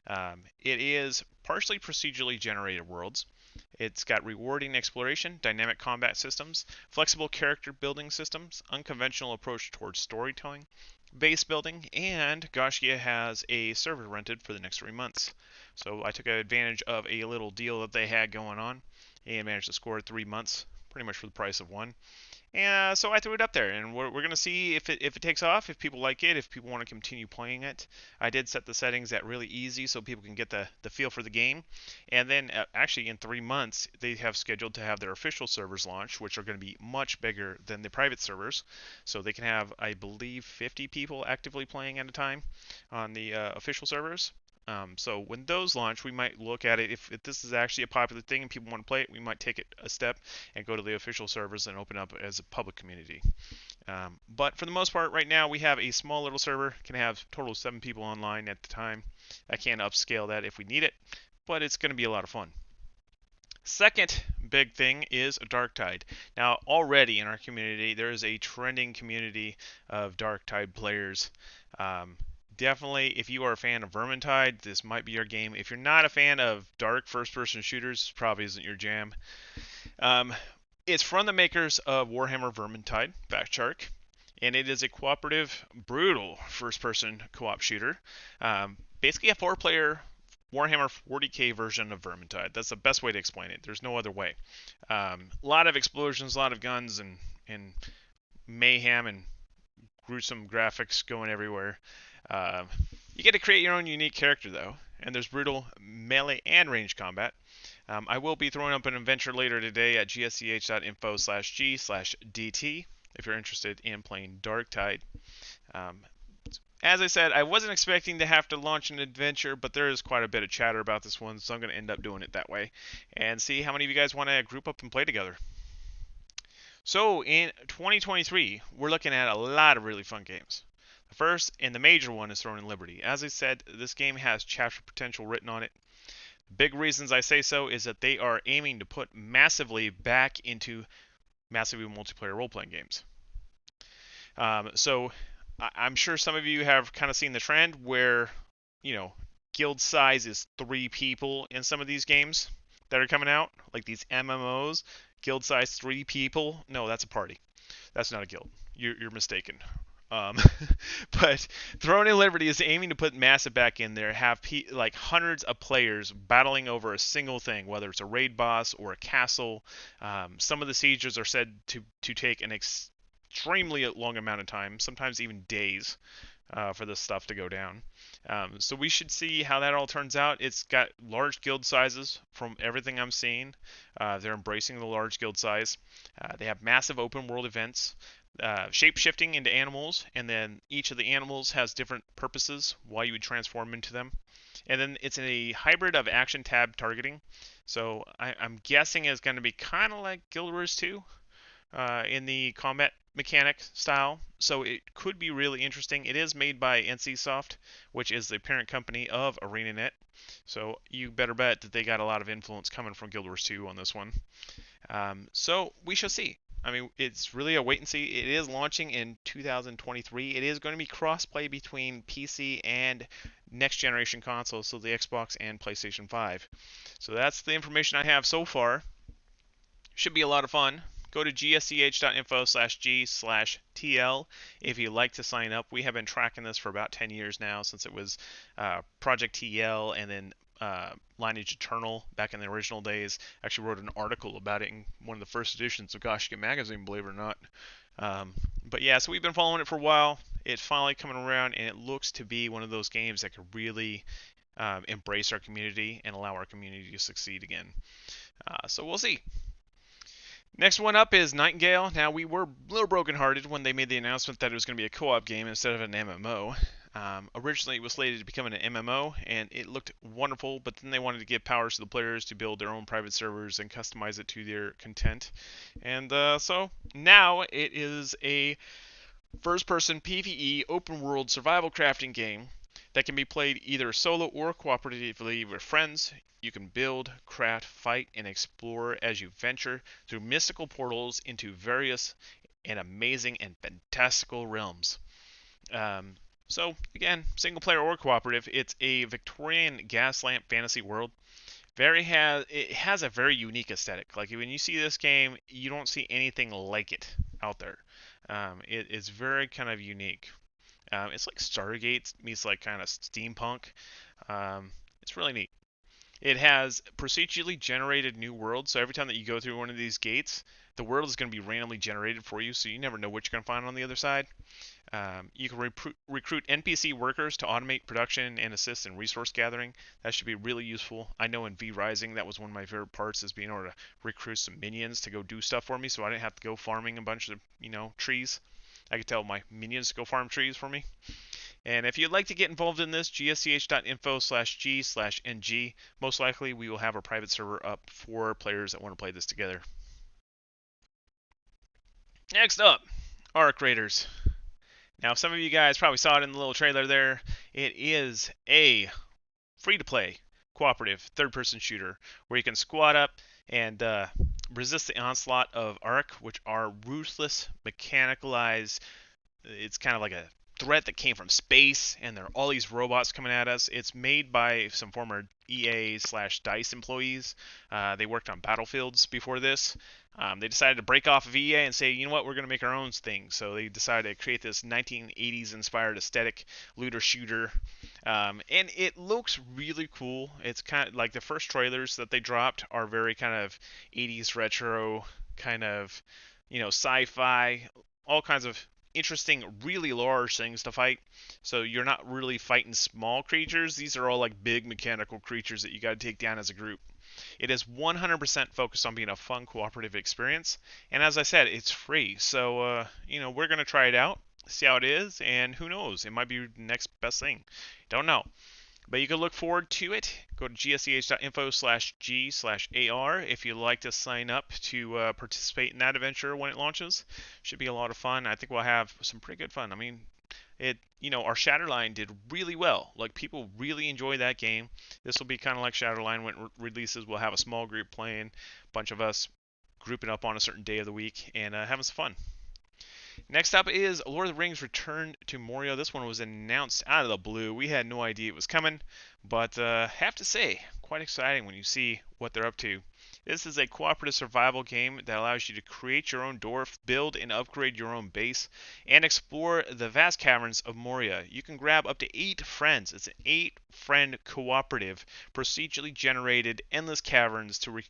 It is partially procedurally generated worlds. It's got rewarding exploration, dynamic combat systems, flexible character building systems, unconventional approach towards storytelling, base building, and Gaiscioch has a server rented for the next 3 months. So I took advantage of a little deal that they had going on and managed to score 3 months, pretty much for the price of one. And so I threw it up there, and we're going to see if it takes off, if people like it, if people want to continue playing it. I did set the settings at really easy so people can get the feel for the game. And then actually in 3 months, they have scheduled to have their official servers launch, which are going to be much bigger than the private servers. So they can have, I believe, 50 people actively playing at a time on the official servers. So when those launch, we might look at it. If this is actually a popular thing and people want to play it, we might take it a step and go to the official servers and open up as a public community. But for the most part, right now we have a small little server, can have a total of 7 people online at the time. I can upscale that if we need it, but it's going to be a lot of fun. Second big thing is Darktide. Now, already in our community, there is a trending community of Darktide players. Definitely, if you are a fan of Vermintide, this might be your game. If you're not a fan of dark first-person shooters, probably isn't your jam. Um, it's from the makers of Warhammer Vermintide, Gaiscioch, and it is a cooperative, brutal first-person co-op shooter. Basically, a 4-player Warhammer 40k version of Vermintide. That's the best way to explain it. There's no other way. A lot of explosions, a lot of guns, and mayhem and gruesome graphics going everywhere. You get to create your own unique character, though, and there's brutal melee and range combat. I will be throwing up an adventure later today at gsch.info/g/dt if you're interested in playing Darktide. As I said, I wasn't expecting to have to launch an adventure, but there is quite a bit of chatter about this one, so I'm going to end up doing it that way and see how many of you guys want to group up and play together. So in 2023, we're looking at a lot of really fun games. The first and the major one is Throne and Liberty. As I said, this game has chapter potential written on it. The big reasons I say so is that they are aiming to put massively back into massively multiplayer role-playing games. So I'm sure some of you have kind of seen the trend where, guild size is 3 people in some of these games that are coming out, like these MMOs. Guild size 3 people. No, that's a party. That's not a guild. You're mistaken. But Throne and Liberty is aiming to put massive back in there, have like hundreds of players battling over a single thing, whether it's a raid boss or a castle. Some of the sieges are said to take an extremely long amount of time, sometimes even days, for this stuff to go down. So we should see how that all turns out. It's got large guild sizes from everything I'm seeing. They're embracing the large guild size. They have massive open world events. Shape shifting into animals, and then each of the animals has different purposes why you would transform into them. And then it's a hybrid of action tab targeting. So I'm guessing it's going to be kind of like Guild Wars 2 in the combat mechanic style. So it could be really interesting. It is made by NCSoft, which is the parent company of ArenaNet. So you better bet that they got a lot of influence coming from Guild Wars 2 on this one. So we shall see. I mean, it's really a wait and see. It is launching in 2023. It is going to be cross-play between PC and next generation consoles, so the Xbox and PlayStation 5. So that's the information I have so far. Should be a lot of fun. Go to gsch.info/g/tl if you'd like to sign up. We have been tracking this for about 10 years now, since it was Project TL and then Lineage Eternal back in the original days. Actually wrote an article about it in one of the first editions of Gaiscioch magazine, believe it or not. But yeah, so we've been following it for a while. It's finally coming around, and it looks to be one of those games that could really embrace our community and allow our community to succeed again. So we'll see. Next one up is Nightingale. Now, we were a little brokenhearted when they made the announcement that it was going to be a co-op game instead of an MMO. Originally, it was slated to become an MMO, and it looked wonderful, but then they wanted to give powers to the players to build their own private servers and customize it to their content. And so now it is a first-person PvE open-world survival crafting game that can be played either solo or cooperatively with friends. You can build, craft, fight, and explore as you venture through mystical portals into various and amazing and fantastical realms. Um, so again, single player or cooperative, it's a Victorian gas lamp fantasy world. It has a very unique aesthetic. Like when you see this game, you don't see anything like it out there. It's very kind of unique. It's like Stargate meets like kind of steampunk. It's really neat. It has procedurally generated new worlds, so every time that you go through one of these gates, the world is going to be randomly generated for you, so you never know what you're going to find on the other side. You can recruit NPC workers to automate production and assist in resource gathering. That should be really useful. I know in V Rising that was one of my favorite parts, is being able to recruit some minions to go do stuff for me, so I didn't have to go farming a bunch of trees. I could tell my minions to go farm trees for me. And if you'd like to get involved in this, gsch.info/g/ng. Most likely we will have a private server up for players that want to play this together. Next up, Arc Raiders. Now, some of you guys probably saw it in the little trailer there. It is a free-to-play, cooperative, third-person shooter where you can squad up and resist the onslaught of Arc, which are ruthless, mechanicalized. It's kind of like a threat that came from space, and there are all these robots coming at us. It's made by some former EA/DICE employees. They worked on Battlefields before this. They decided to break off of EA and say, you know what, we're going to make our own thing. So they decided to create this 1980s inspired aesthetic looter shooter. And it looks really cool. It's kind of like the first trailers that they dropped are very kind of 80s retro, kind of, sci-fi, all kinds of interesting, really large things to fight. So you're not really fighting small creatures. These are all like big mechanical creatures that you got to take down as a group. It is 100% focused on being a fun cooperative experience. And as I said, it's free. So, we're going to try it out, see how it is, and who knows? It might be the next best thing. Don't know. But you can look forward to it. Go to gsch.info/g/AR if you'd like to sign up to participate in that adventure when it launches. Should be a lot of fun. I think we'll have some pretty good fun. I mean, our Shatterline did really well. Like, people really enjoy that game. This will be kind of like Shatterline when it releases. We'll have a small group playing, a bunch of us grouping up on a certain day of the week and having some fun. Next up is Lord of the Rings Return to Moria. This one was announced out of the blue. We had no idea it was coming, but have to say, quite exciting when you see what they're up to. This is a cooperative survival game that allows you to create your own dwarf, build and upgrade your own base, and explore the vast caverns of Moria. You can grab up to 8 friends. It's an 8-friend cooperative, procedurally generated, endless caverns to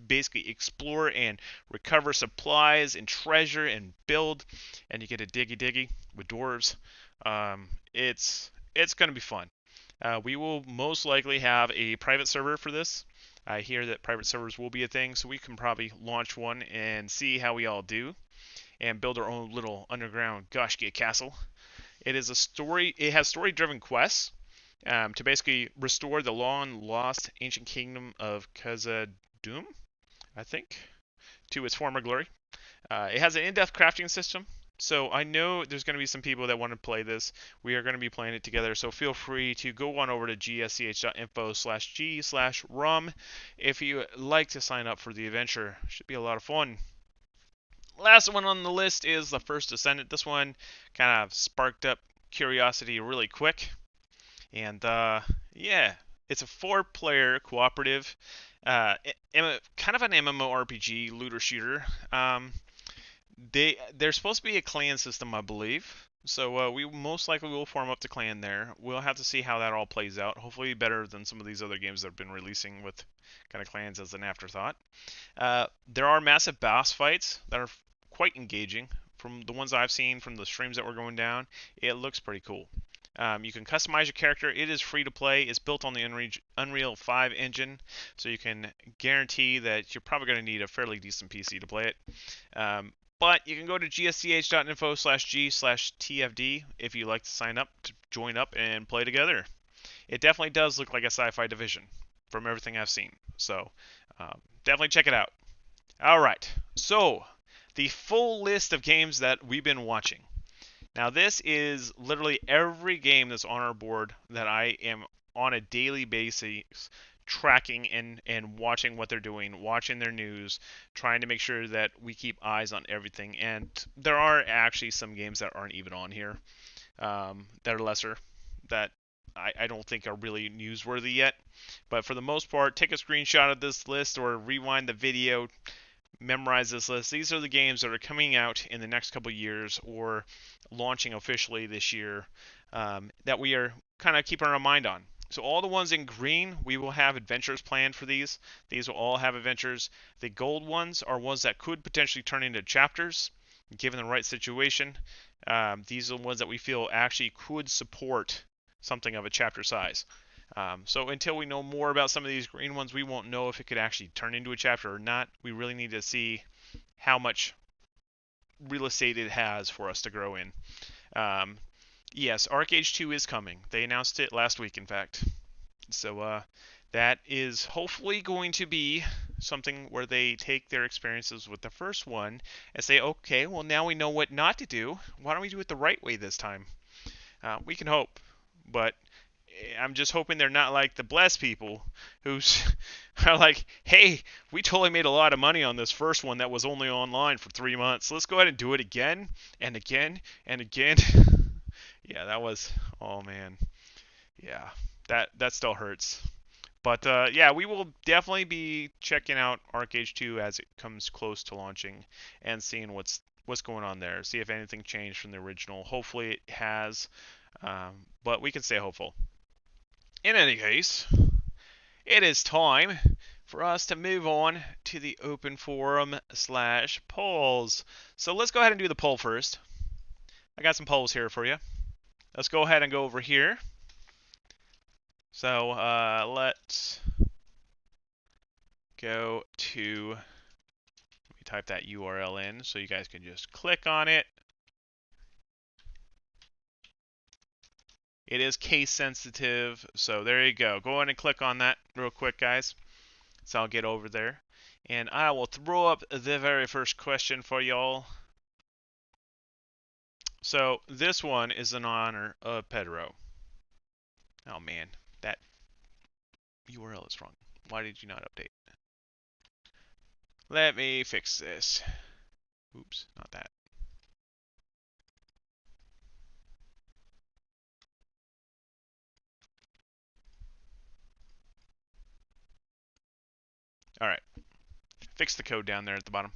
basically explore and recover supplies and treasure and build, and you get a diggy with dwarves. It's going to be fun. We will most likely have a private server for this. I hear that private servers will be a thing, so we can probably launch one and see how we all do and build our own little underground Gaiscioch castle. It has story-driven quests to basically restore the long-lost ancient kingdom of Khazad-dûm, I think, to its former glory. It has an in-depth crafting system, so I know there's going to be some people that want to play this. We are going to be playing it together, so feel free to go on over to gsch.info/g/rum if you like to sign up for the adventure. Should be a lot of fun. Last one on the list is The First Descendant. This one kind of sparked up curiosity really quick. And yeah, it's a 4-player cooperative, kind of an MMORPG looter shooter. There's supposed to be a clan system, I believe. So we most likely will form up the clan there. We'll have to see how that all plays out. Hopefully better than some of these other games that have been releasing with kind of clans as an afterthought. There are massive boss fights that are quite engaging. From the ones I've seen from the streams that were going down, it looks pretty cool. You can customize your character. It is free to play. It's built on the Unreal 5 engine, so you can guarantee that you're probably going to need a fairly decent PC to play it. But you can go to gsch.info/g/tfd if you'd like to sign up to join up and play together. It definitely does look like a sci-fi division from everything I've seen. So definitely check it out. All right. So the full list of games that we've been watching. Now, this is literally every game that's on our board that I am on a daily basis tracking and watching what they're doing, watching their news, trying to make sure that we keep eyes on everything. And there are actually some games that aren't even on here, that are lesser, that I don't think are really newsworthy yet. But for the most part, take a screenshot of this list or rewind the video, memorize this list. These are the games that are coming out in the next couple years or launching officially this year, that we are kind of keeping our mind on. So all the ones in green, we will have adventures planned for these. These will all have adventures. The gold ones are ones that could potentially turn into chapters, given the right situation. These are the ones that we feel actually could support something of a chapter size. So until we know more about some of these green ones, we won't know if it could actually turn into a chapter or not. We really need to see how much real estate it has for us to grow in. Um, yes, Arcade 2 is coming. They announced it last week, in fact. So that is hopefully going to be something where they take their experiences with the first one and say, okay, well, now we know what not to do. Why don't we do it the right way this time? We can hope, but I'm just hoping they're not like the blessed people who are like, hey, we totally made a lot of money on this first one that was only online for 3 months. Let's go ahead and do it again and again and again. Yeah, that was, oh man. Yeah, that still hurts. But yeah, we will definitely be checking out Arcade 2 as it comes close to launching and seeing what's going on there. See if anything changed from the original. Hopefully it has, but we can stay hopeful. In any case, it is time for us to move on to the open forum slash polls. So let's go ahead and do the poll first. I got some polls here for you. Let's go ahead and go over here. So let's go to, let me type that URL in so you guys can just click on it. It is case sensitive, so there you go. Go ahead and click on that real quick, guys. So I'll get over there. And I will throw up the very first question for y'all. So this one is in honor of Pedro. Oh man, that URL is wrong. Why did you not update? Let me fix this. Oops, not that. All right, fix the code down there at the bottom.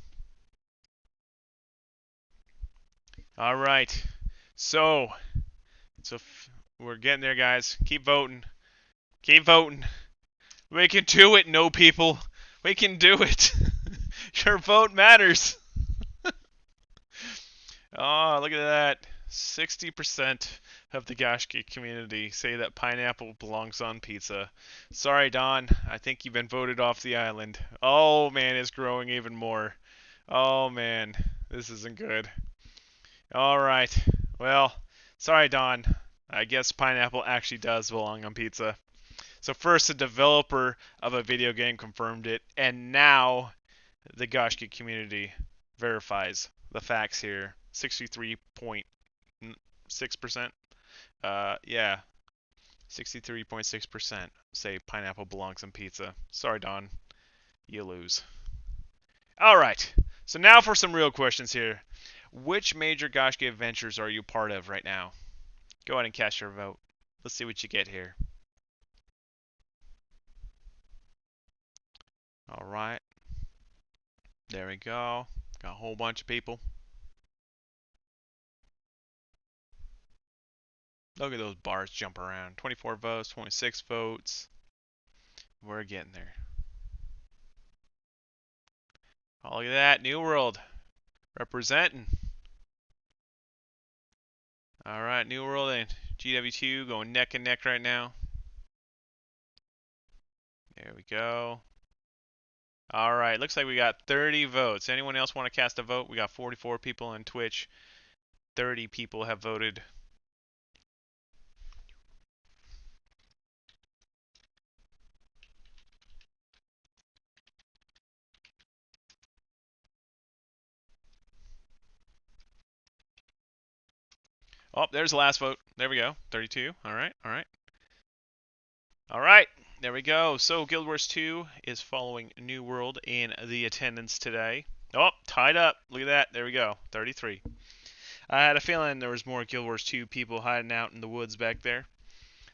All right, so we're getting there, guys. Keep voting. Keep voting. We can do it, no people. We can do it. Your vote matters. Oh, look at that. 60% of the Gaiscioch community say that pineapple belongs on pizza. Sorry, Don. I think you've been voted off the island. Oh, man, it's growing even more. Oh, man. This isn't good. All right. Well, sorry, Don. I guess pineapple actually does belong on pizza. So first, the developer of a video game confirmed it, and now the Gaiscioch community verifies the facts here. 63.6%. Yeah, 63.6% say pineapple belongs in pizza. Sorry, Don. You lose. All right. So now for some real questions here. Which major Gaiscioch adventures are you part of right now? Go ahead and cast your vote. Let's see what you get here. All right. There we go. Got a whole bunch of people. Look at those bars jump around. 24 votes, 26 votes. We're getting there. Oh, look at that. New World. Representing. Alright, New World and GW2 going neck and neck right now. There we go. Alright, looks like we got 30 votes. Anyone else want to cast a vote? We got 44 people on Twitch. 30 people have voted. Oh, there's the last vote. There we go. 32. All right. All right. All right. There we go. So Guild Wars 2 is following New World in the attendance today. Oh, tied up. Look at that. There we go. 33. I had a feeling there was more Guild Wars 2 people hiding out in the woods back there.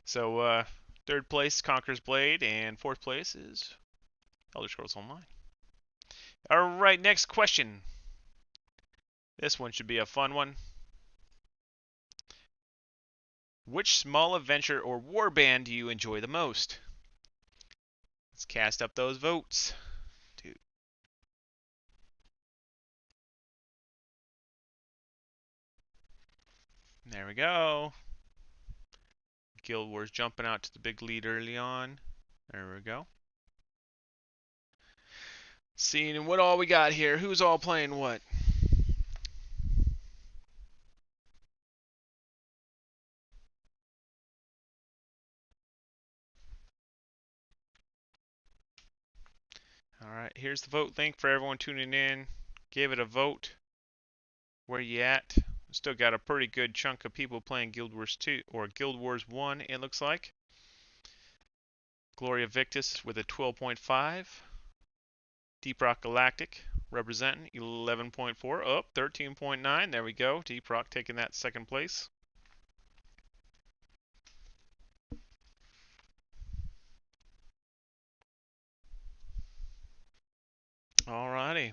So, third place, Conqueror's Blade, and fourth place is Elder Scrolls Online. All right, next question. This one should be a fun one. Which small adventure or warband do you enjoy the most? Let's cast up those votes. There we go. Guild Wars jumping out to the big lead early on. There we go. Seeing what all we got here. Who's all playing what? All right, here's the vote link for everyone tuning in. Give it a vote. Where you at? Still got a pretty good chunk of people playing Guild Wars 2 or Guild Wars 1, it looks like. Gloria Victus with a 12.5. Deep Rock Galactic representing 11.4. Oh, 13.9. There we go. Deep Rock taking that second place. Alrighty.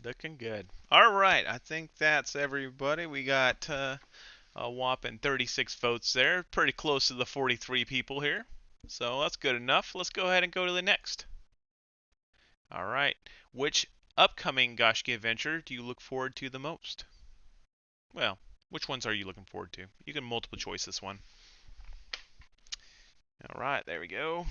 Looking good. Alright, I think that's everybody. We got a whopping 36 votes there. Pretty close to the 43 people here. So that's good enough. Let's go ahead and go to the next. Alright. Which upcoming Gaiscioch adventure do you look forward to the most? Well, which ones are you looking forward to? You can multiple choice this one. Alright, there we go.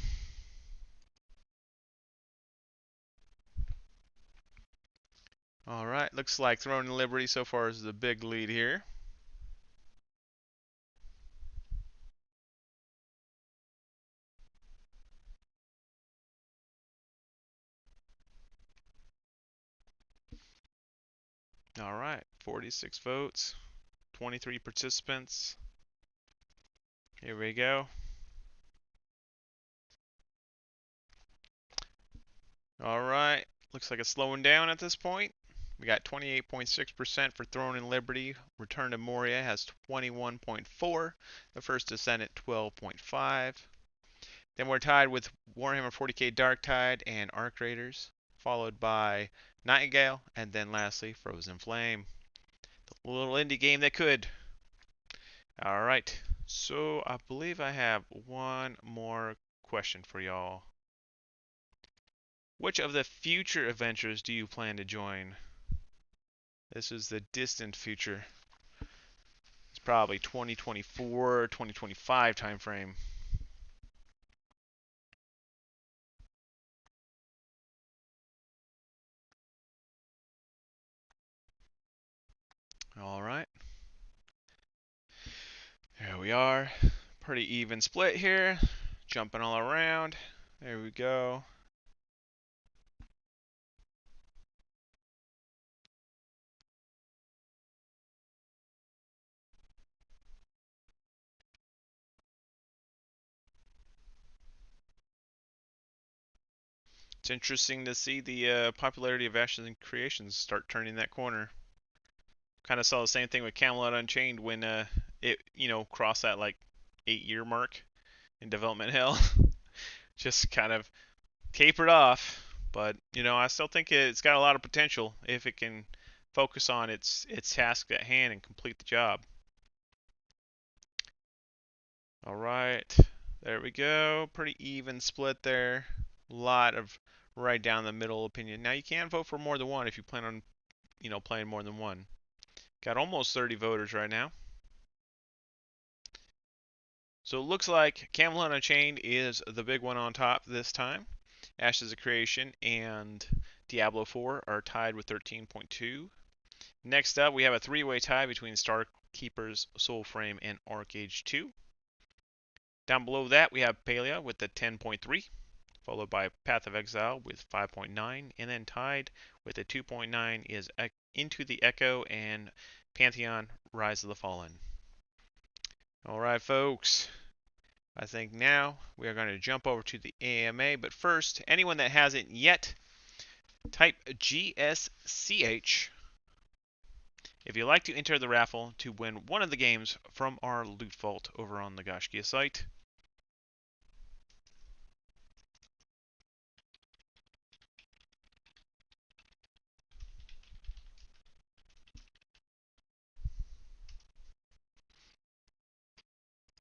Alright, looks like Throne and Liberty so far is the big lead here. Alright, 46 votes, 23 participants. Here we go. Alright, looks like it's slowing down at this point. We got 28.6% for Throne and Liberty. Return to Moria has 21.4. The First Descendant 12.5. Then we're tied with Warhammer 40k Darktide and Arc Raiders, followed by Nightingale, and then lastly Frozen Flame. The little indie game that could. Alright, so I believe I have one more question for y'all. Which of the future adventures do you plan to join? This is the distant future. It's probably 2024, 2025 timeframe. Alright. There we are. Pretty even split here. Jumping all around. There we go. It's interesting to see the popularity of Ashes and Creations start turning that corner. Kind of saw the same thing with Camelot Unchained when it, crossed that like 8-year mark in development hell. Just kind of tapered off, but I still think it's got a lot of potential if it can focus on its task at hand and complete the job. All right, there we go. Pretty even split there. A lot of right down the middle opinion. Now you can vote for more than one if you plan on, playing more than one. Got almost 30 voters right now. So it looks like Camelot Unchained is the big one on top this time. Ashes of Creation and Diablo 4 are tied with 13.2. Next up, we have a three-way tie between Starkeeper's Soulframe and Arcage 2. Down below that, we have Palea with the 10.3, followed by Path of Exile with 5.9, and then tied with a 2.9 is into the Echo and Pantheon Rise of the Fallen. Alright, folks. I think now we are going to jump over to the AMA, but first, anyone that hasn't yet, type GSCH if you'd like to enter the raffle to win one of the games from our loot vault over on the Gaiscioch site.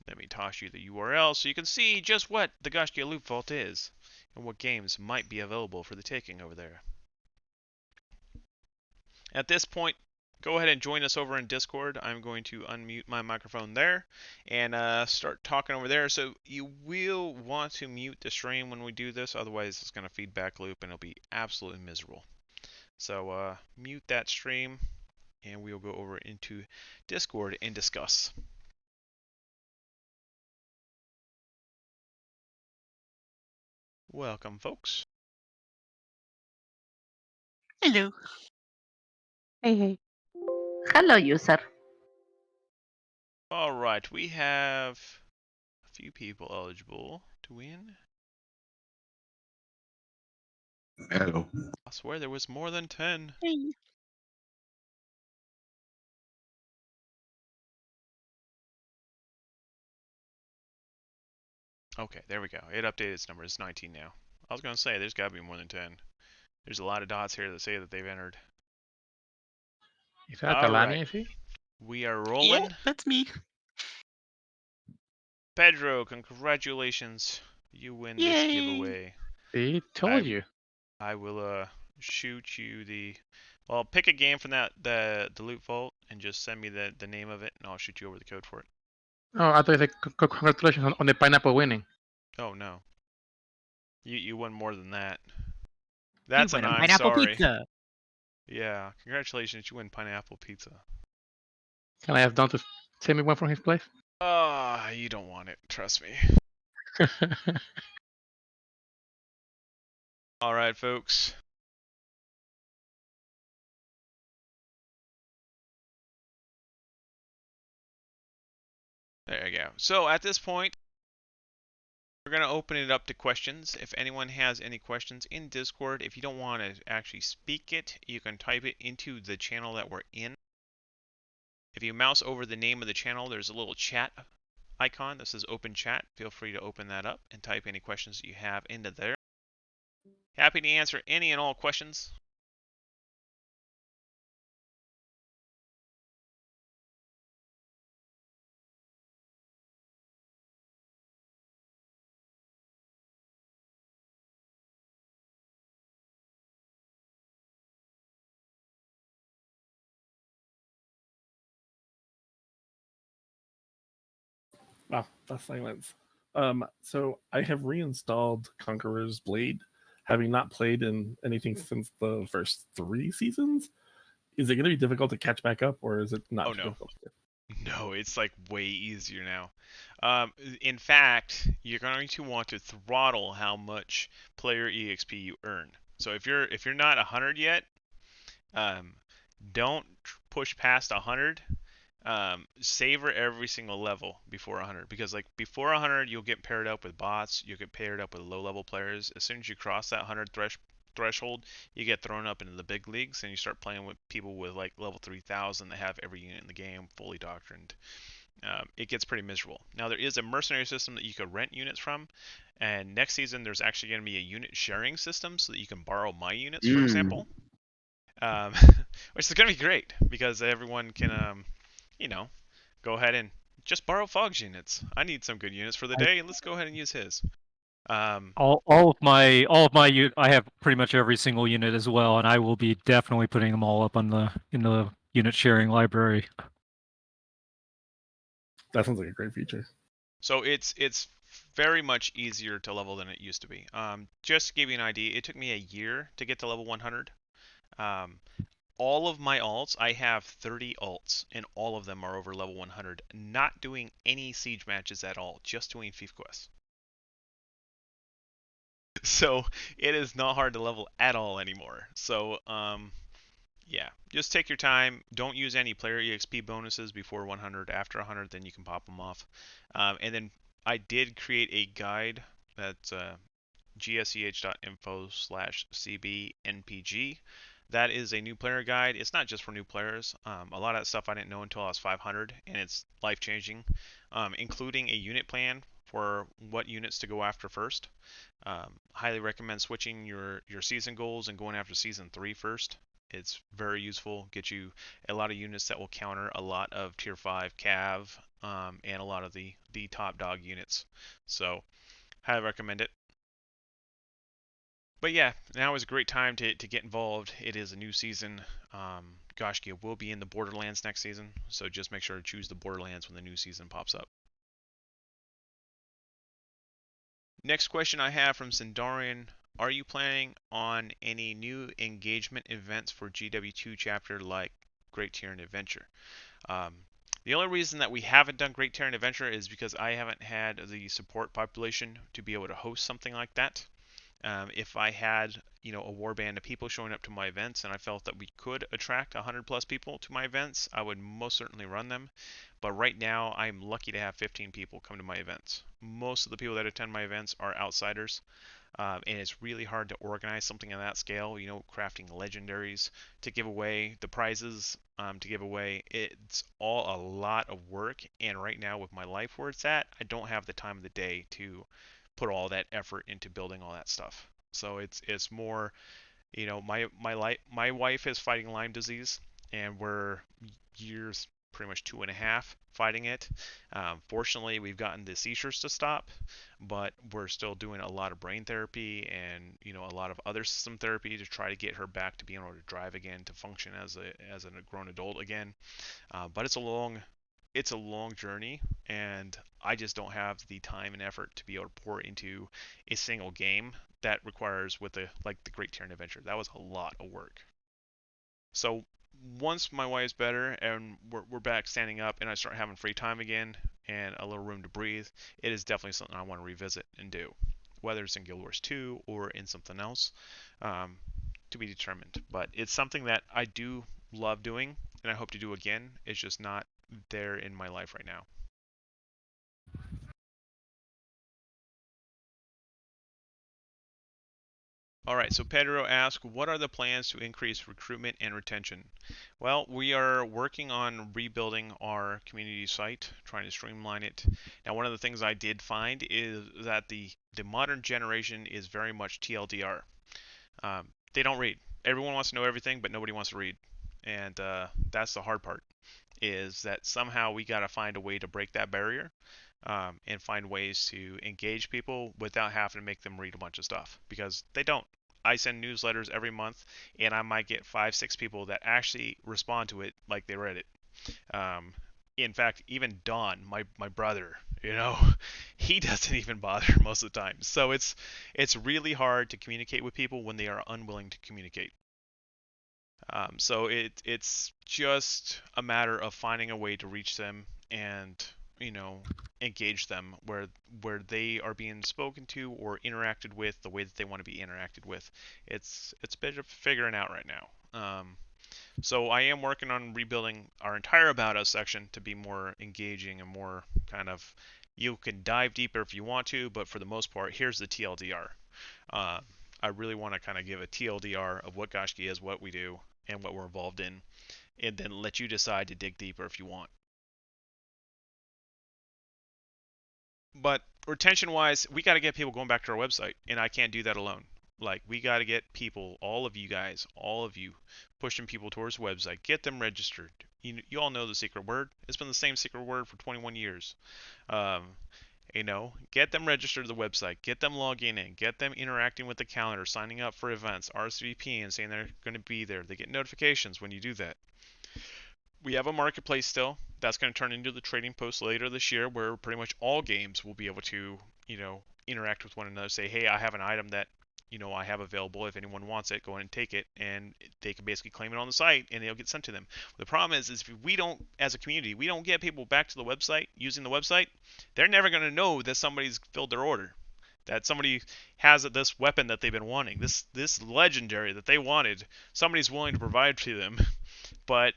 Let me toss you the URL so you can see just what the Gaiscioch loot vault is and what games might be available for the taking over there. At this point, go ahead and join us over in Discord. I'm going to unmute my microphone there and start talking over there. So you will want to mute the stream when we do this, otherwise it's going to feedback loop and it'll be absolutely miserable. So mute that stream and we'll go over into Discord and discuss. Welcome, folks. Hello. Hey. Hello, user. All right, we have a few people eligible to win. Hello. I swear there was more than 10. Hey. Okay, there we go. It updated its number. It's 19 now. I was going to say, there's got to be more than 10. There's a lot of dots here that say that they've entered. Is that All Alani, right. is he? We are rolling. Yeah, that's me. Pedro, congratulations. You win this Yay. giveaway. See, told you. I will shoot you the... Well, pick a game from the loot vault and just send me the name of it and I'll shoot you over the code for it. Oh, I thought you said congratulations on the pineapple winning. Oh, no. You won more than that. That's you an win a I'm pineapple sorry. pizza. Yeah, congratulations, you win pineapple pizza. Can I have Don to send me one from his place? You don't want it, trust me. Alright, folks. There you go. So at this point, we're going to open it up to questions. If anyone has any questions in Discord, if you don't want to actually speak it, you can type it into the channel that we're in. If you mouse over the name of the channel, there's a little chat icon that says open chat. Feel free to open that up and type any questions that you have into there. Happy to answer any and all questions. Wow, that's silence. So I have reinstalled Conqueror's Blade, having not played in anything since the first 3 seasons. Is it going to be difficult to catch back up, or is it not Oh, no. difficult? No, it's like way easier now. In fact, you're going to want to throttle how much player EXP you earn. So if you're not 100 yet, don't push past 100. Savor every single level before 100, because like before 100 you'll get paired up with bots, you'll get paired up with low level players. As soon as you cross that 100 threshold, you get thrown up into the big leagues and you start playing with people with like level 3000 that have every unit in the game fully doctrined. It gets pretty miserable. Now there is a mercenary system that you could rent units from, and next season there's actually going to be a unit sharing system so that you can borrow my units, for example, which is going to be great because everyone can you know, go ahead and just borrow Fog's units. I need some good units for the day, and let's go ahead and use his. All of my I have pretty much every single unit as well, and I will be definitely putting them all up on in the unit sharing library. That sounds like a great feature. So it's very much easier to level than it used to be. Just to give you an idea, it took me a year to get to level 100. All of my alts, I have 30 alts, and all of them are over level 100. Not doing any siege matches at all, just doing fief quests. So it is not hard to level at all anymore. So Yeah, just take your time. Don't use any player EXP bonuses before 100. After 100, then you can pop them off. And then I did create a guide that's gsch.info/cbnpg. That is a new player guide. It's not just for new players. A lot of that stuff I didn't know until I was 500, and it's life changing, including a unit plan for what units to go after first. Highly recommend switching your season goals and going after season 3 first. It's very useful. Get you a lot of units that will counter a lot of tier 5 cav, and a lot of the top dog units. So highly recommend it. But yeah, now is a great time to get involved. It is a new season. Gaiscioch will be in the Borderlands next season, so just make sure to choose the Borderlands when the new season pops up. Next question I have from Sindarian. Are you planning on any new engagement events for GW2 chapter like Great Tyrann Adventure? Um, the only reason that we haven't done Great Tyrann Adventure is because I haven't had the support population to be able to host something like that. If I had, a warband of people showing up to my events and I felt that we could attract 100 plus people to my events, I would most certainly run them. But right now, I'm lucky to have 15 people come to my events. Most of the people that attend my events are outsiders, and it's really hard to organize something on that scale. Crafting legendaries to give away, the prizes to give away. It's all a lot of work, and right now, with my life where it's at, I don't have the time of the day to put all that effort into building all that stuff. So it's more, my wife is fighting Lyme disease, and we're years, pretty much 2.5 fighting it. Fortunately, we've gotten the seizures to stop, but we're still doing a lot of brain therapy and a lot of other system therapy to try to get her back to being able to drive again, to function as a grown adult again. But it's a long journey, and I just don't have the time and effort to be able to pour into a single game that requires with the Great Tyrann Adventure. That was a lot of work. So once my wife's better and we're back standing up and I start having free time again and a little room to breathe, it is definitely something I want to revisit and do, whether it's in Guild Wars 2 or in something else, to be determined. But it's something that I do love doing and I hope to do again. It's just not there in my life right now. All right, so Pedro asks, what are the plans to increase recruitment and retention? Well, we are working on rebuilding our community site, trying to streamline it. Now, one of the things I did find is that the modern generation is very much TLDR. They don't read. Everyone wants to know everything, but nobody wants to read. And that's the hard part, is that somehow we got to find a way to break that barrier, and find ways to engage people without having to make them read a bunch of stuff, because they don't. I send newsletters every month, and I might get 5, 6 people that actually respond to it like they read it. Um, in fact, even Don, my brother, he doesn't even bother most of the time. So it's really hard to communicate with people when they are unwilling to communicate. So it's just a matter of finding a way to reach them and engage them where they are being spoken to or interacted with the way that they want to be interacted with. It's a bit of figuring out right now. So I am working on rebuilding our entire About Us section to be more engaging and more kind of, you can dive deeper if you want to, but for the most part, here's the TLDR. I really want to kind of give a TLDR of what Gaiscioch is, what we do, and what we're involved in, and then let you decide to dig deeper if you want. But retention wise, we got to get people going back to our website, and I can't do that alone. Like, we got to get people, all of you guys, all of you, pushing people towards the website. Get them registered. You all know the secret word. It's been the same secret word for 21 years. Um, get them registered to the website. Get them logging in. Get them interacting with the calendar, signing up for events, RSVP, and saying they're going to be there. They get notifications when you do that. We have a marketplace still. That's going to turn into the trading post later this year, where pretty much all games will be able to, interact with one another. Say, hey, I have an item that, I have available. If anyone wants it, go in and take it, and they can basically claim it on the site, and it'll get sent to them. The problem is if we don't, as a community, we don't get people back to the website using the website, they're never going to know that somebody's filled their order. that somebody has this weapon that they've been wanting, this legendary that they wanted. Somebody's willing to provide to them, but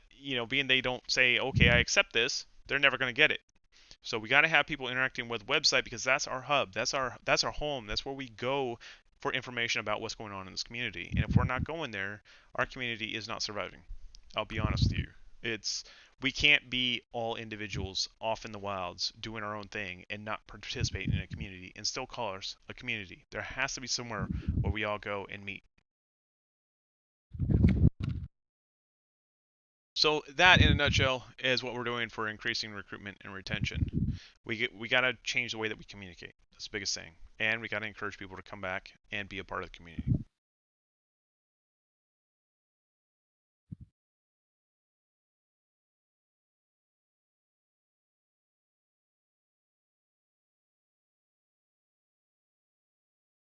being they don't say, okay, I accept this, they're never going to get it. So we got to have people interacting with the website because that's our hub, that's our home, that's where we go for information about what's going on in this community. And if we're not going there, our community is not surviving. I'll be honest with you. It's we can't be all individuals off in the wilds doing our own thing and not participate in a community and still call us a community. There has to be somewhere where we all go and meet. So that, in a nutshell, is what we're doing for increasing recruitment and retention. We got to change the way that we communicate. That's the biggest thing, and we got to encourage people to come back and be a part of the community.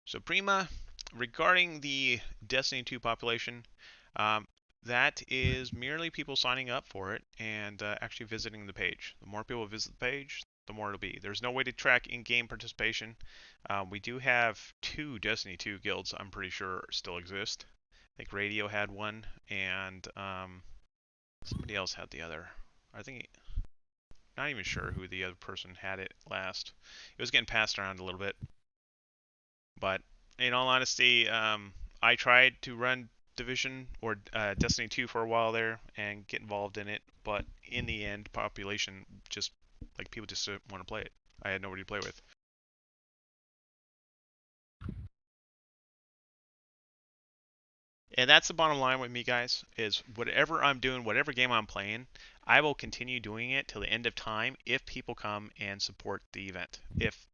So Prima, regarding the Destiny 2 population, um, that is merely people signing up for it and actually visiting the page. The more people visit the page, the more it'll be. There's no way to track in-game participation. We do have 2 Destiny 2 guilds, I'm pretty sure, still exist. I think Radio had one, and somebody else had the other. I think, not even sure who the other person had it last. It was getting passed around a little bit. But in all honesty, I tried to run Division or Destiny 2 for a while there and get involved in it, but in the end, population just like people just didn't want to play it. I had nobody to play with. And that's the bottom line with me, guys, is whatever I'm doing, whatever game I'm playing, I will continue doing it till the end of time if people come and support the event. If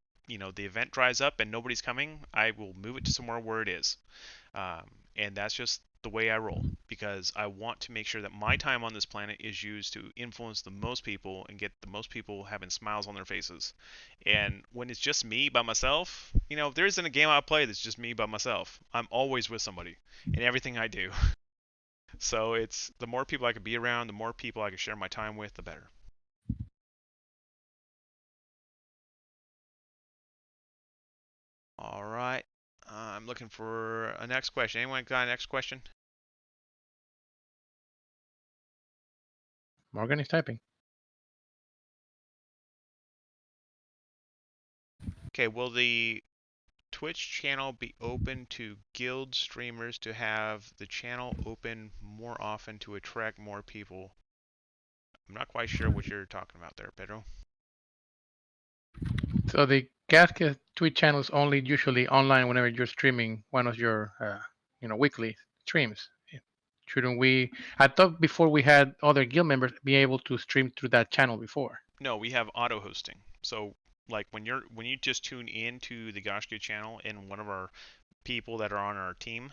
the event dries up and nobody's coming, I will move it to somewhere where it is. And that's just the way I roll because I want to make sure that my time on this planet is used to influence the most people and get the most people having smiles on their faces. And when it's just me by myself, if there isn't a game I play that's just me by myself, I'm always with somebody in everything I do. So it's the more people I can be around, the more people I can share my time with, the better. All right. I'm looking for a next question. Anyone got a next question? Morgan is typing. Okay, will the Twitch channel be open to guild streamers to have the channel open more often to attract more people? I'm not quite sure what you're talking about there, Pedro. So the Gaiscioch Twitch channel is only usually online whenever you're streaming one of your, weekly streams. Shouldn't we? I thought before we had other guild members be able to stream through that channel before. No, we have auto hosting. So like when you just tune in to the Gaiscioch channel and one of our people that are on our team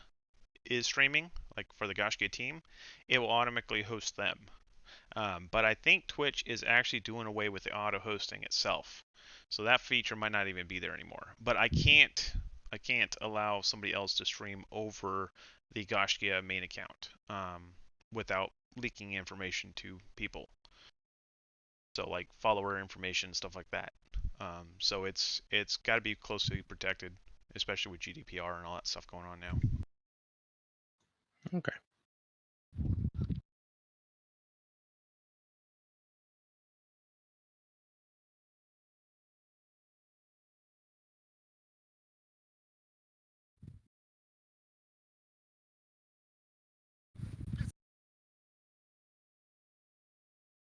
is streaming, like for the Gaiscioch team, it will automatically host them. But I think Twitch is actually doing away with the auto hosting itself. So that feature might not even be there anymore. But I can't allow somebody else to stream over the Gaiscioch main account without leaking information to people. So like follower information, stuff like that. So it's got to be closely protected, especially with GDPR and all that stuff going on now. Okay.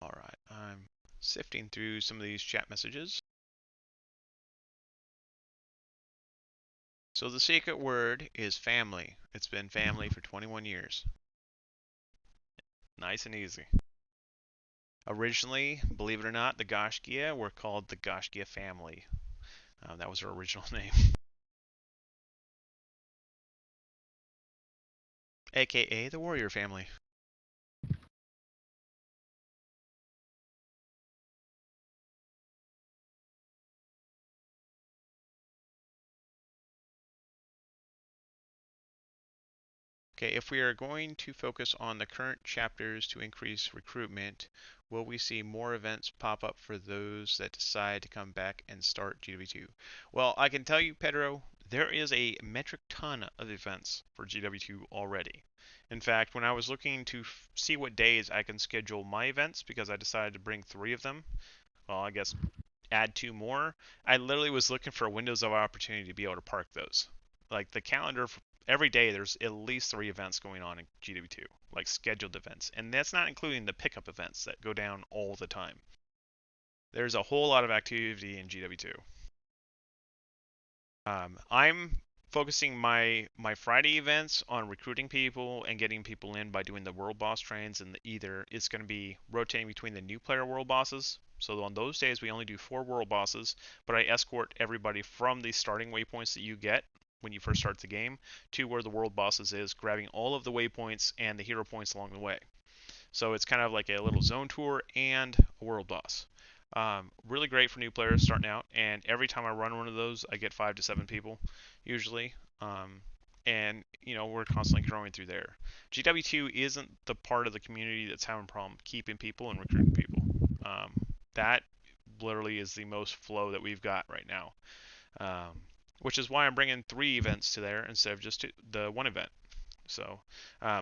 All right, I'm sifting through some of these chat messages. So the secret word is family. It's been family for 21 years. Nice and easy. Originally, believe it or not, the Gaiscioch were called the Gaiscioch family. That was their original name. AKA the warrior family. Okay, if we are going to focus on the current chapters to increase recruitment, will we see more events pop up for those that decide to come back and start GW2? Well, I can tell you, Pedro, there is a metric ton of events for GW2 already. In fact, when I was looking to see what days I can schedule my events, because I decided to bring 3 of them, well, I guess add 2 more, I literally was looking for windows of opportunity to be able to park those. Like the calendar, every day there's at least 3 events going on in GW2, like scheduled events. And that's not including the pickup events that go down all the time. There's a whole lot of activity in GW2. I'm focusing my Friday events on recruiting people and getting people in by doing the world boss trains, and either it's going to be rotating between the new player world bosses. So on those days we only do 4 world bosses, but I escort everybody from the starting waypoints that you get when you first start the game to where the world bosses is, grabbing all of the waypoints and the hero points along the way. So it's kind of like a little zone tour and a world boss. Really great for new players starting out, and every time I run one of those, I get 5 to 7 people, usually. And we're constantly growing through there. GW2 isn't the part of the community that's having a problem keeping people and recruiting people. That literally is the most flow that we've got right now, which is why I'm bringing 3 events to there instead of just the 1 event. So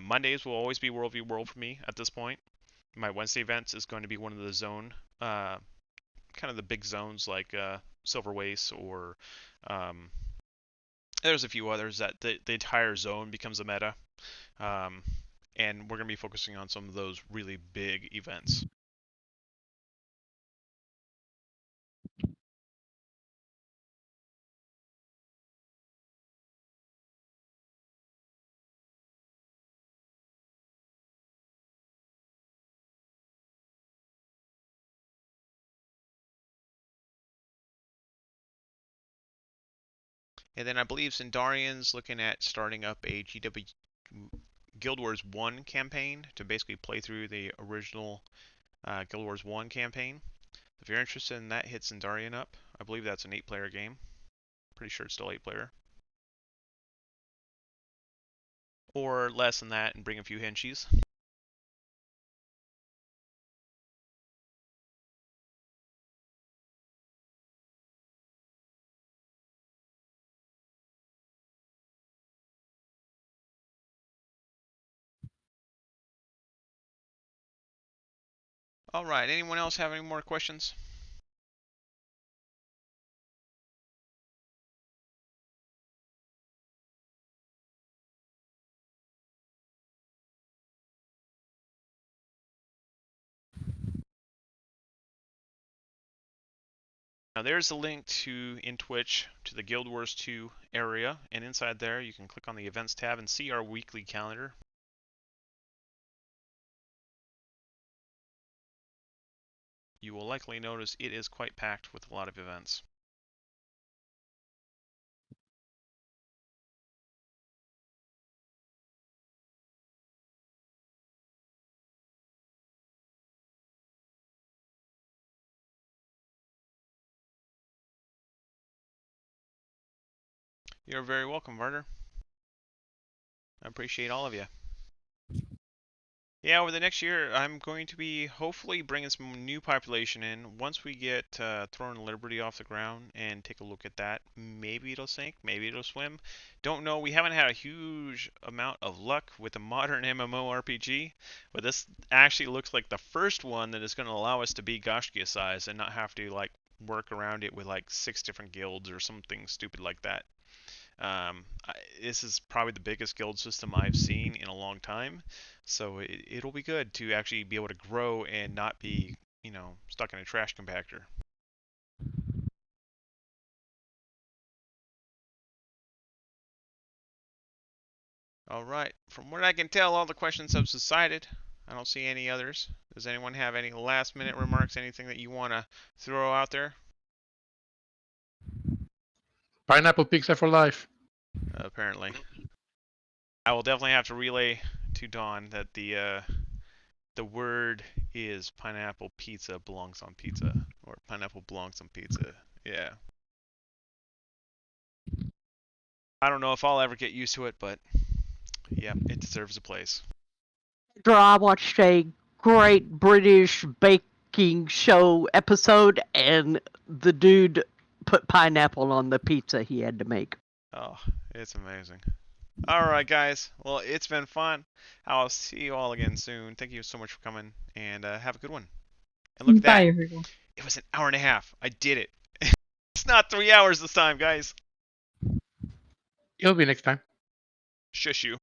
Mondays will always be World v World for me at this point. My Wednesday events is going to be one of the zone, kind of the big zones like Silver Waste, or there's a few others that the entire zone becomes a meta. And we're going to be focusing on some of those really big events. And then I believe Zendarian's looking at starting up a Guild Wars 1 campaign to basically play through the original Guild Wars 1 campaign. If you're interested in that, hit Zendarian up. I believe that's an 8-player game. Pretty sure it's still 8-player. Or less than that and bring a few henchies. Alright, anyone else have any more questions? Now there's a link in Twitch to the Guild Wars 2 area, and inside there you can click on the events tab and see our weekly calendar. You will likely notice it is quite packed with a lot of events. You're very welcome, Varder. I appreciate all of you. Yeah, over the next year, I'm going to be hopefully bringing some new population in. Once we get Throne Liberty off the ground and take a look at that, maybe it'll sink, maybe it'll swim. Don't know. We haven't had a huge amount of luck with a modern MMORPG, but this actually looks like the first one that is going to allow us to be Gaiscioch size and not have to like work around it with like 6 different guilds or something stupid like that. This is probably the biggest guild system I've seen in a long time, so it'll be good to actually be able to grow and not be, stuck in a trash compactor. All right, from what I can tell, all the questions have subsided. I don't see any others. Does anyone have any last minute remarks, anything that you want to throw out there? Pineapple pizza for life. Apparently. I will definitely have to relay to Dawn that the word is pineapple pizza belongs on pizza, or pineapple belongs on pizza. Yeah. I don't know if I'll ever get used to it, but yeah, it deserves a place. I watched a Great British Baking Show episode, and the dude put pineapple on the pizza he had to make. Oh, it's amazing. All right, guys. Well, it's been fun. I'll see you all again soon. Thank you so much for coming, and have a good one. And look at that. Bye, everyone. It was an hour and a half. I did it. It's not 3 hours this time, guys. It'll be next time. Shush you.